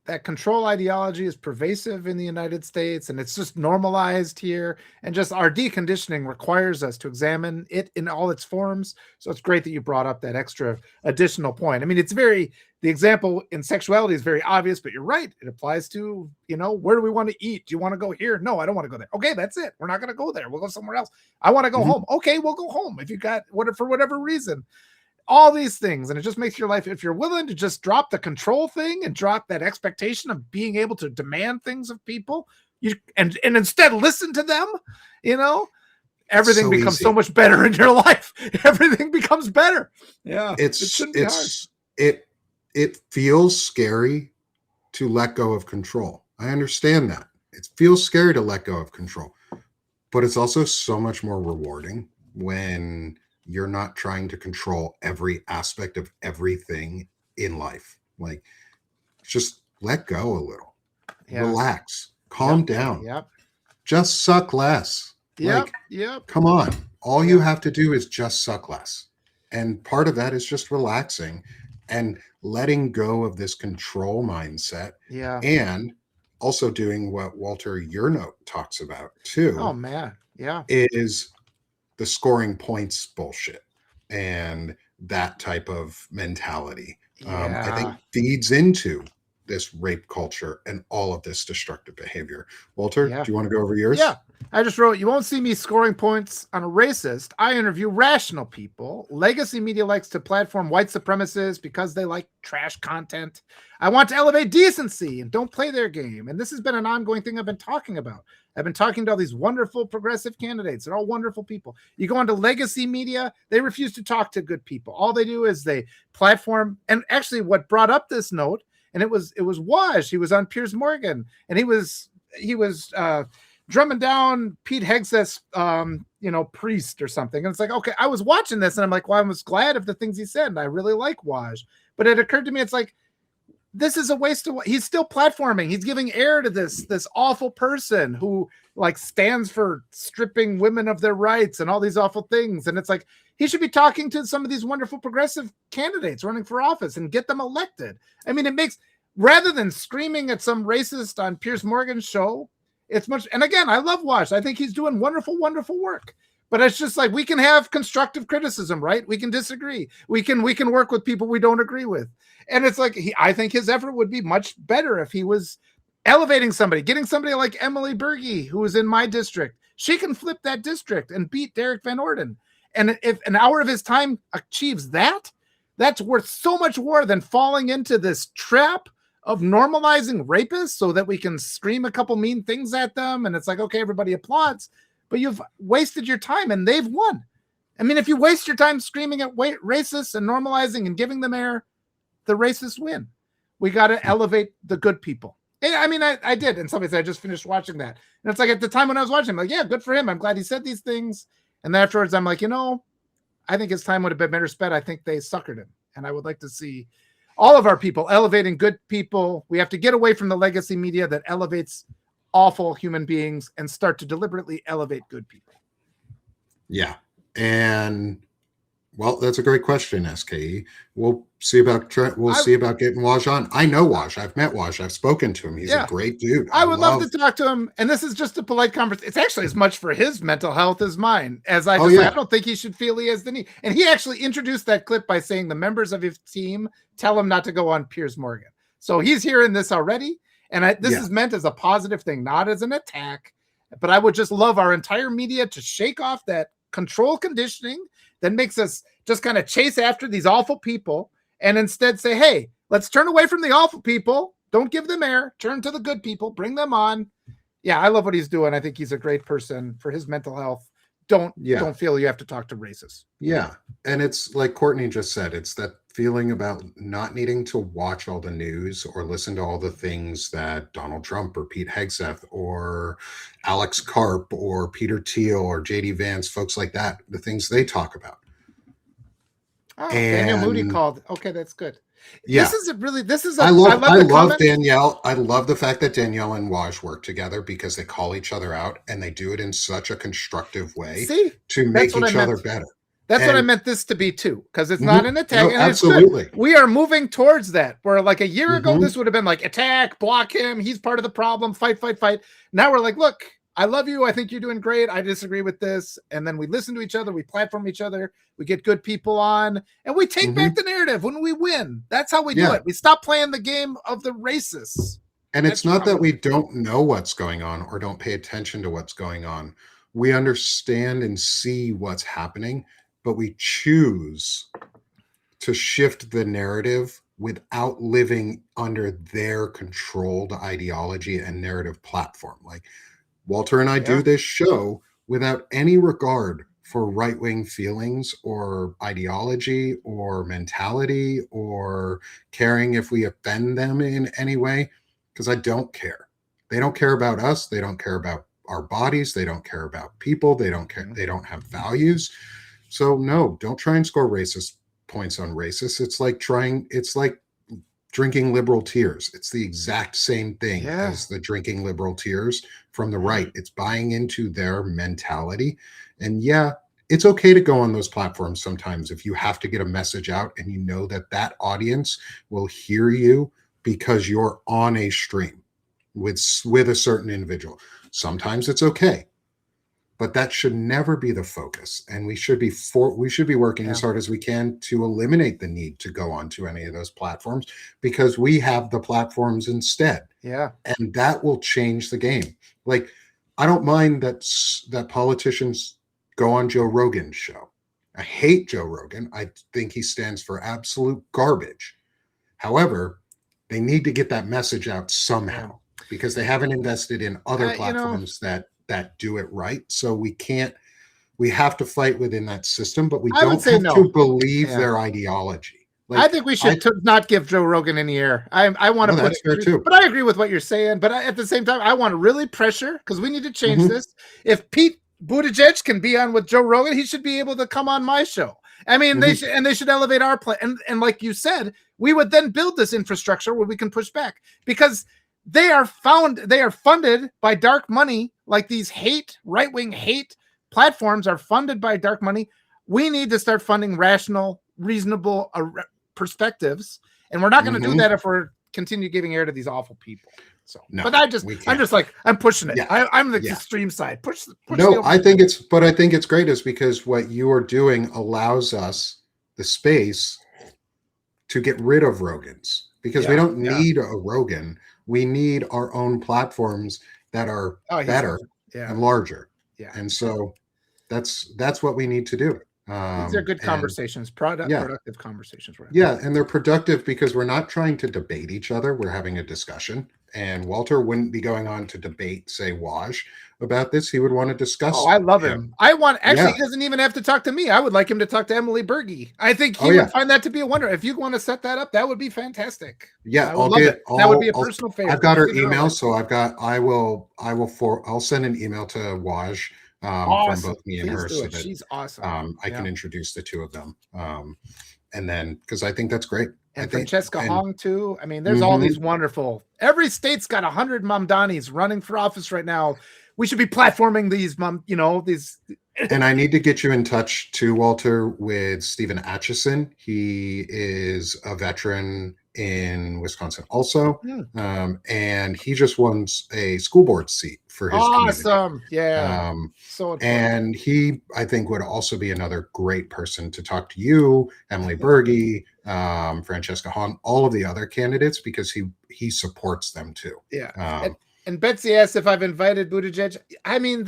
That control ideology is pervasive in the United States, and it's just normalized here. And just our deconditioning requires us to examine it in all its forms. So it's great that you brought up that extra additional point. I mean, the example in sexuality is very obvious, but you're right. It applies to, where do we want to eat? Do you want to go here? No, I don't want to go there. Okay, that's it. We're not going to go there. We'll go somewhere else. I want to go home. Okay, we'll go home. If you got for whatever reason. All these things, and it just makes your life, if you're willing to just drop the control thing and drop that expectation of being able to demand things of people, and instead listen to them, everything becomes so much better in your life. Everything becomes better. Yeah, it shouldn't be hard. It feels scary to let go of control. I understand that. It feels scary to let go of control, but it's also so much more rewarding when you're not trying to control every aspect of everything in life. Like, just let go a little, relax, calm down, just suck less. Come on. All you have to do is just suck less. And part of that is just relaxing and letting go of this control mindset. Yeah. And also doing what Walter, your note talks about too. Oh man. Yeah. Is the scoring points bullshit and that type of mentality. I think feeds into this rape culture and all of this destructive behavior. Walter, do you want to go over yours? Yeah. I just wrote, you won't see me scoring points on a racist. I interview rational people. Legacy media likes to platform white supremacists because they like trash content. I want to elevate decency and don't play their game. And this has been an ongoing thing I've been talking about. I've been talking to all these wonderful progressive candidates. They're all wonderful people. You go onto legacy media, they refuse to talk to good people. All they do is they platform. And actually what brought up this note, and it was Waj. He was on Piers Morgan, and he was drumming down Pete Hegseth's, priest or something. And it's like, okay, I was watching this and I'm like, well, I was glad of the things he said. And I really like Waj. But it occurred to me, it's like, this is a waste of, he's still platforming. He's giving air to this awful person who stands for stripping women of their rights and all these awful things. And it's like, he should be talking to some of these wonderful progressive candidates running for office and get them elected. I mean, it makes, rather than screaming at some racist on Piers Morgan's show, it's much, and again, I love Wash. I think he's doing wonderful, wonderful work. But it's just like, we can have constructive criticism, right? We can disagree. We can work with people we don't agree with. And it's like, I think his effort would be much better if he was elevating somebody, getting somebody like Emily Berge, who is in my district. She can flip that district and beat Derek Van Orden. And if an hour of his time achieves that, that's worth so much more than falling into this trap of normalizing rapists so that we can scream a couple mean things at them. And it's like, okay, everybody applauds, but you've wasted your time and they've won. I mean, if you waste your time screaming at racists and normalizing and giving them air, the racists win. We got to elevate the good people. I mean, I did. And somebody said, I just finished watching that. And it's like, at the time when I was watching, I'm like, yeah, good for him. I'm glad he said these things. And then afterwards, I'm like, I think his time would have been better spent. I think they suckered him. And I would like to see all of our people elevating good people. We have to get away from the legacy media that elevates awful human beings and start to deliberately elevate good people. Yeah. And well, that's a great question, SKE. We'll see about getting Waj on. I know Waj. I've met Waj. I've spoken to him. He's a great dude. I would love to talk to him. And this is just a polite conversation. It's actually as much for his mental health as mine. As I don't think he should feel he has the need. And he actually introduced that clip by saying the members of his team tell him not to go on Piers Morgan. So he's hearing this already. And this is meant as a positive thing, not as an attack. But I would just love our entire media to shake off that control conditioning that makes us just kind of chase after these awful people and instead say, hey, let's turn away from the awful people. Don't give them air. Turn to the good people. Bring them on. Yeah, I love what he's doing. I think he's a great person for his mental health. don't feel you have to talk to racists. Yeah. And it's like Courtney just said, it's that feeling about not needing to watch all the news or listen to all the things that Donald Trump or Pete Hegseth or Alex Karp or Peter Thiel or JD Vance, folks like that, the things they talk about. Oh, Daniel Moody called. Okay, that's good. Yeah. I love Danielle. I love the fact that Danielle and Waj work together because they call each other out and they do it in such a constructive way to make each other better. That's what I meant this to be too, because it's not an attack. No, absolutely. We are moving towards that. Where like a year ago, this would have been like attack, block him. He's part of the problem. Fight. Now we're like, look, I love you. I think you're doing great. I disagree with this. And then we listen to each other. We platform each other. We get good people on and we take back the narrative when we win. That's how we do it. We stop playing the game of the racists. And it's not that we don't know what's going on or don't pay attention to what's going on. We understand and see what's happening, but we choose to shift the narrative without living under their controlled ideology and narrative platform. Like Walter and I do this show without any regard for right-wing feelings or ideology or mentality or caring if we offend them in any way, because I don't care. They don't care about us. They don't care about our bodies. They don't care about people. They don't care. They don't have values. So no, don't try and score racist points on racists. It's like drinking liberal tears. It's the exact same thing as the drinking liberal tears from the right. It's buying into their mentality. And yeah, it's okay to go on those platforms sometimes if you have to get a message out and you know that that audience will hear you because you're on a stream with a certain individual. Sometimes it's okay. But that should never be the focus, and we should be working as hard as we can to eliminate the need to go onto any of those platforms because we have the platforms instead. Yeah, and that will change the game. Like, I don't mind that politicians go on Joe Rogan's show. I hate Joe Rogan. I think he stands for absolute garbage. However, they need to get that message out somehow because they haven't invested in other platforms that do it right. So we have to fight within that system, but we don't have to believe their ideology. Like, I think we should not give Joe Rogan any air. I want to put it fair too. But I agree with what you're saying. But at the same time, I want to really pressure because we need to change this. If Pete Buttigieg can be on with Joe Rogan, he should be able to come on my show. I mean, they should elevate our plan. And like you said, we would then build this infrastructure where we can push back because they are funded by dark money. Like these right-wing hate platforms are funded by dark money. We need to start funding rational, reasonable perspectives. And we're not going to do that if we're continue giving air to these awful people. So, no, but I'm pushing it. Yeah. I'm the extreme side. Push no, I think it's great is because what you are doing allows us the space to get rid of Rogans because we don't need a Rogan. We need our own platforms that are better and larger. Yeah. And so that's what we need to do. These are good conversations, productive conversations. Yeah. And they're productive because we're not trying to debate each other. We're having a discussion. And Walter wouldn't be going on to debate, say, Waj about this. He would want to discuss. Oh, I love him. He doesn't even have to talk to me. I would like him to talk to Emily Berge. I think he would find that to be a wonder. If you want to set that up, that would be fantastic. Yeah, that would be a personal favorite. I've got her email, so I'll send an email to Waj from both me and her. So that, she's awesome. I can introduce the two of them. And then, because I think that's great. And Francesca Hong too. I mean, there's all these wonderful. Every state's got 100 Mamdanis running for office right now. We should be platforming these these. And I need to get you in touch too, Walter, with Stephen Atchison. He is a veteran in Wisconsin also. And he just won a school board seat for his community. Yeah. So important. And he, I think, would also be another great person to talk to you, Emily Berge, Francesca Hong, all of the other candidates, because he supports them too. Yeah. And Betsy asked if I've invited Buttigieg. I mean,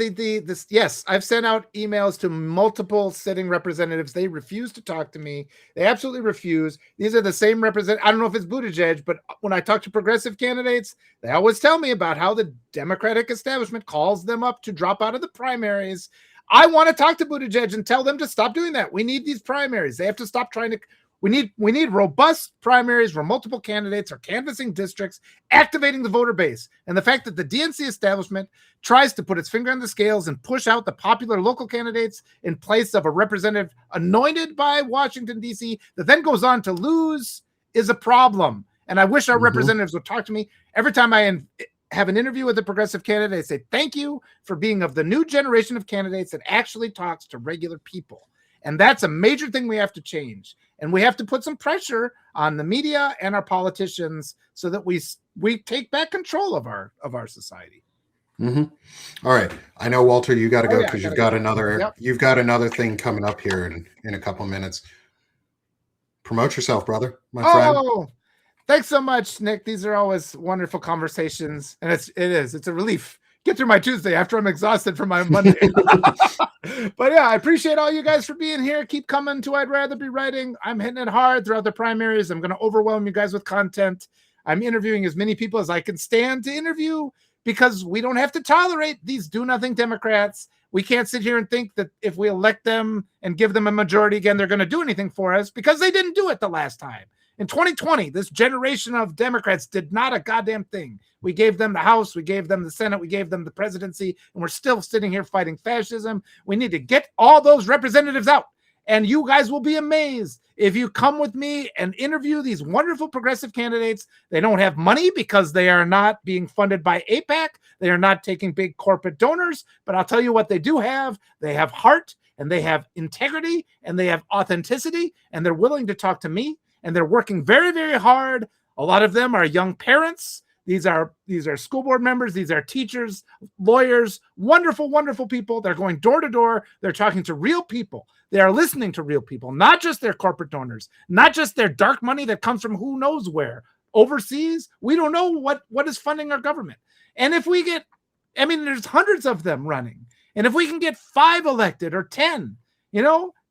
yes, I've sent out emails to multiple sitting representatives. They refuse to talk to me. They absolutely refuse. These are the same representatives. I don't know if it's Buttigieg, but when I talk to progressive candidates, they always tell me about how the Democratic establishment calls them up to drop out of the primaries. I want to talk to Buttigieg and tell them to stop doing that. We need these primaries. They have to stop trying to. We need robust primaries where multiple candidates are canvassing districts, activating the voter base. And the fact that the DNC establishment tries to put its finger on the scales and push out the popular local candidates in place of a representative anointed by Washington, D.C., that then goes on to lose is a problem. And I wish our representatives would talk to me. Every time I have an interview with a progressive candidate, I say, thank you for being of the new generation of candidates that actually talks to regular people. And that's a major thing we have to change. And we have to put some pressure on the media and our politicians so that we take back control of our society. All right. I know, Walter, you got to go because you've got another thing coming up here in a couple of minutes. Promote yourself, brother, my friend. Thanks so much, Nick. These are always wonderful conversations. And it's a relief. Get through my Tuesday after I'm exhausted from my Monday. But yeah, I appreciate all you guys for being here. Keep coming to I'd Rather Be Writing. I'm hitting it hard throughout the primaries. I'm going to overwhelm you guys with content. I'm interviewing as many people as I can stand to interview because we don't have to tolerate these do-nothing Democrats. We can't sit here and think that if we elect them and give them a majority again, they're going to do anything for us because they didn't do it the last time. In 2020, this generation of Democrats did not a goddamn thing. We gave them the House, we gave them the Senate, we gave them the presidency, and we're still sitting here fighting fascism. We need to get all those representatives out. And you guys will be amazed if you come with me and interview these wonderful progressive candidates. They don't have money because they are not being funded by AIPAC. They are not taking big corporate donors. But I'll tell you what they do have. They have heart, and they have integrity, and they have authenticity, and they're willing to talk to me. And they're working very, very hard. A lot of them are young parents. These are school board members. These are teachers, lawyers, wonderful, wonderful people. They're going door to door. They're talking to real people. They are listening to real people, not just their corporate donors, not just their dark money that comes from who knows where. Overseas, we don't know what is funding our government. And if we get, there's hundreds of them running. And if we can get 5 elected or 10,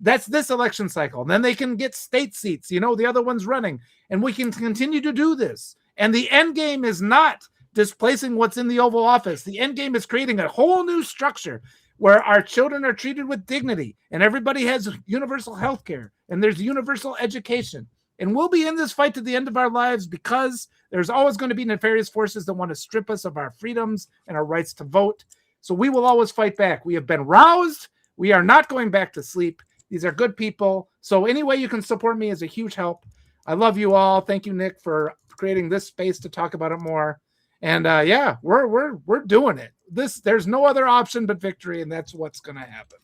that's this election cycle. And then they can get state seats, the other one's running. And we can continue to do this. And the end game is not displacing what's in the Oval Office. The end game is creating a whole new structure where our children are treated with dignity and everybody has universal health care and there's universal education. And we'll be in this fight to the end of our lives because there's always going to be nefarious forces that want to strip us of our freedoms and our rights to vote. So we will always fight back. We have been roused. We are not going back to sleep. These are good people. So any way you can support me is a huge help. I love you all. Thank you, Nick, for creating this space to talk about it more. And we're doing it. There's no other option but victory, and that's what's going to happen.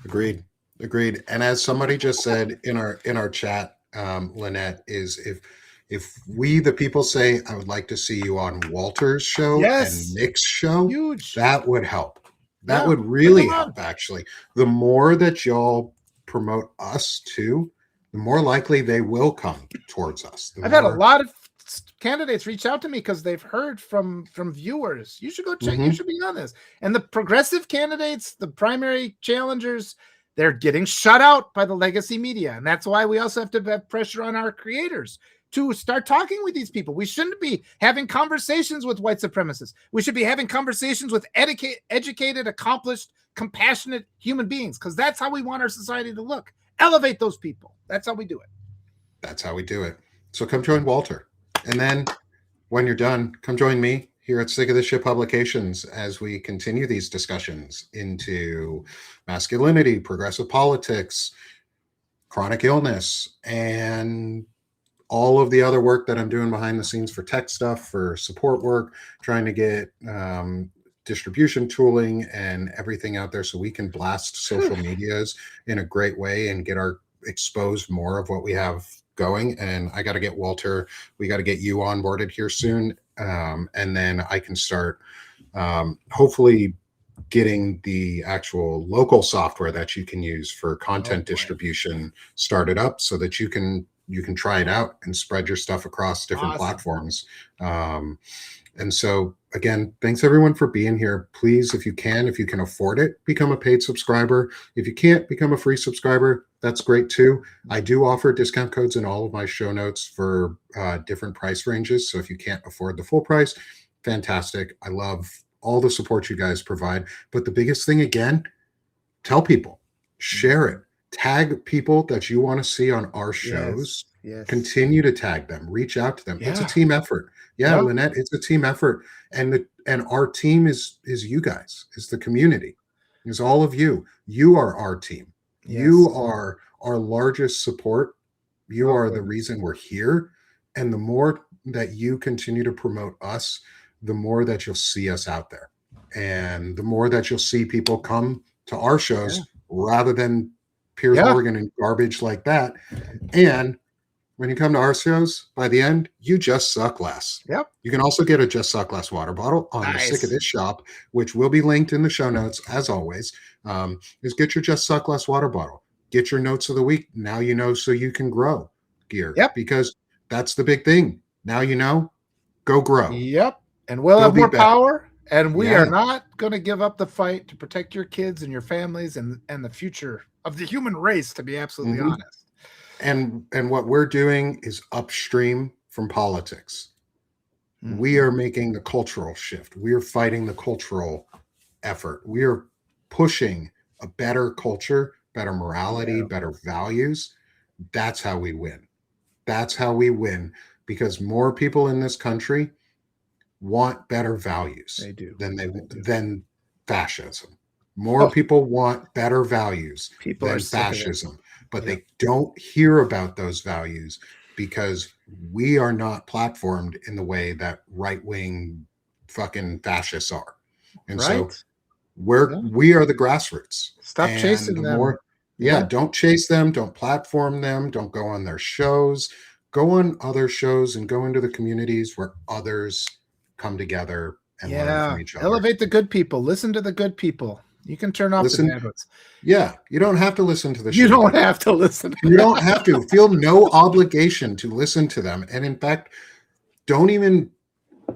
Agreed. And as somebody just said in our chat, Lynette, is if we the people say I would like to see you on Walter's show and Nick's show, that would help. That would really help, actually. The more that y'all promote us too, the more likely they will come towards us. I've had a lot of candidates reach out to me because they've heard from viewers. You should go check. You should be on this. And the progressive candidates, the primary challengers, they're getting shut out by the legacy media. And that's why we also have to have pressure on our creators to start talking with these people. We shouldn't be having conversations with white supremacists. We should be having conversations with educated, accomplished, compassionate human beings, because that's how we want our society to look. Elevate those people. That's how we do it. So come join Walter. And then when you're done, come join me here at Sick of This Shit Publications as we continue these discussions into masculinity, progressive politics, chronic illness, and all of the other work that I'm doing behind the scenes for tech stuff, for support work, trying to get distribution tooling and everything out there so we can blast social medias in a great way and get expose more of what we have going. And I got to get Walter, we got to get you onboarded here soon. And then I can start hopefully getting the actual local software that you can use for content distribution started up so that you can try it out and spread your stuff across different platforms. And so again, thanks everyone for being here. Please, if you can afford it, become a paid subscriber. If you can't, become a free subscriber. That's great too. I do offer discount codes in all of my show notes for different price ranges. So if you can't afford the full price, fantastic. I love all the support you guys provide. But the biggest thing, again, tell people, share it, tag people that you want to see on our shows. Yes. Continue to tag them, reach out to them. Yeah. It's a team effort. Yeah, Lynette, it's a team effort. And our team is you guys, is the community. Is all of you. You are our team. Yes. You are our largest support. You are the reason we're here. And the more that you continue to promote us, the more that you'll see us out there. And the more that you'll see people come to our shows rather than Piers Morgan and garbage like that. And when you come to our shows, by the end, you just suck less. Yep. You can also get a Just Suck Less water bottle on the Sick of This shop, which will be linked in the show notes, as always. Is get your Just Suck Less water bottle. Get your notes of the week. Now you know, so you can grow gear. Yep. Because that's the big thing. Now you know, go grow. Yep. And we'll have more power. And we are not going to give up the fight to protect your kids and your families and the future of the human race, to be absolutely honest. And what we're doing is upstream from politics. We are making the cultural shift. We are fighting the cultural effort. We are pushing a better culture, better morality, better values. That's how we win. That's how we win, because more people in this country want better values than fascism. More people want better values than fascism. But they don't hear about those values because we are not platformed in the way that right-wing fucking fascists are. And so we are the grassroots. Stop chasing them. Don't chase them. Don't platform them. Don't go on their shows. Go on other shows and go into the communities where others come together and learn from each other. Elevate the good people. Listen to the good people. You can turn off the bad ones. Yeah, you don't have to listen to the show. You don't have to listen. You don't have to. Feel no obligation to listen to them. And in fact, don't even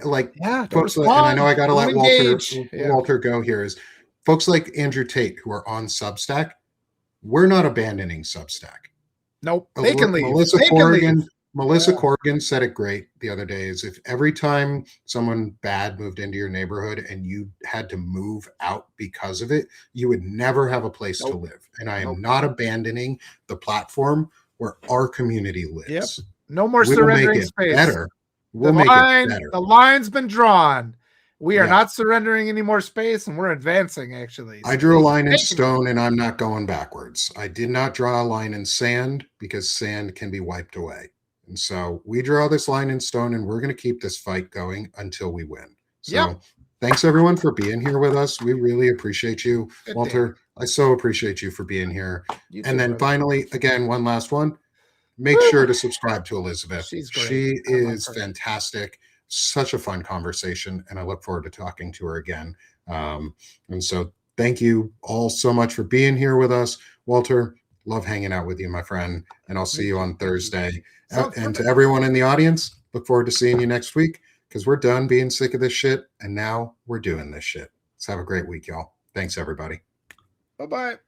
folks and I know I got to let Walter go here, is folks like Andrew Tate who are on Substack. We're not abandoning Substack. Nope. They can leave. Melissa Corrigan said it great the other day, is if every time someone bad moved into your neighborhood and you had to move out because of it, you would never have a place to live. And I am not abandoning the platform where our community lives. Yep. No more surrendering space. We'll make it better. The line's been drawn. We are not surrendering any more space, and we're advancing, actually. I drew a line in stone, and I'm not going backwards. I did not draw a line in sand because sand can be wiped away. And so we draw this line in stone, and we're going to keep this fight going until we win. So thanks, everyone, for being here with us. We really appreciate you. Walter, I so appreciate you for being here. And then finally, again, one last one. Make sure to subscribe to Elizabeth. She's great. She is fantastic. Such a fun conversation, and I look forward to talking to her again. And so thank you all so much for being here with us. Walter, love hanging out with you, my friend, and I'll see you on Thursday. And to everyone in the audience, look forward to seeing you next week, because we're done being sick of this shit, and now we're doing this shit. Let's have a great week, y'all. Thanks, everybody. Bye-bye.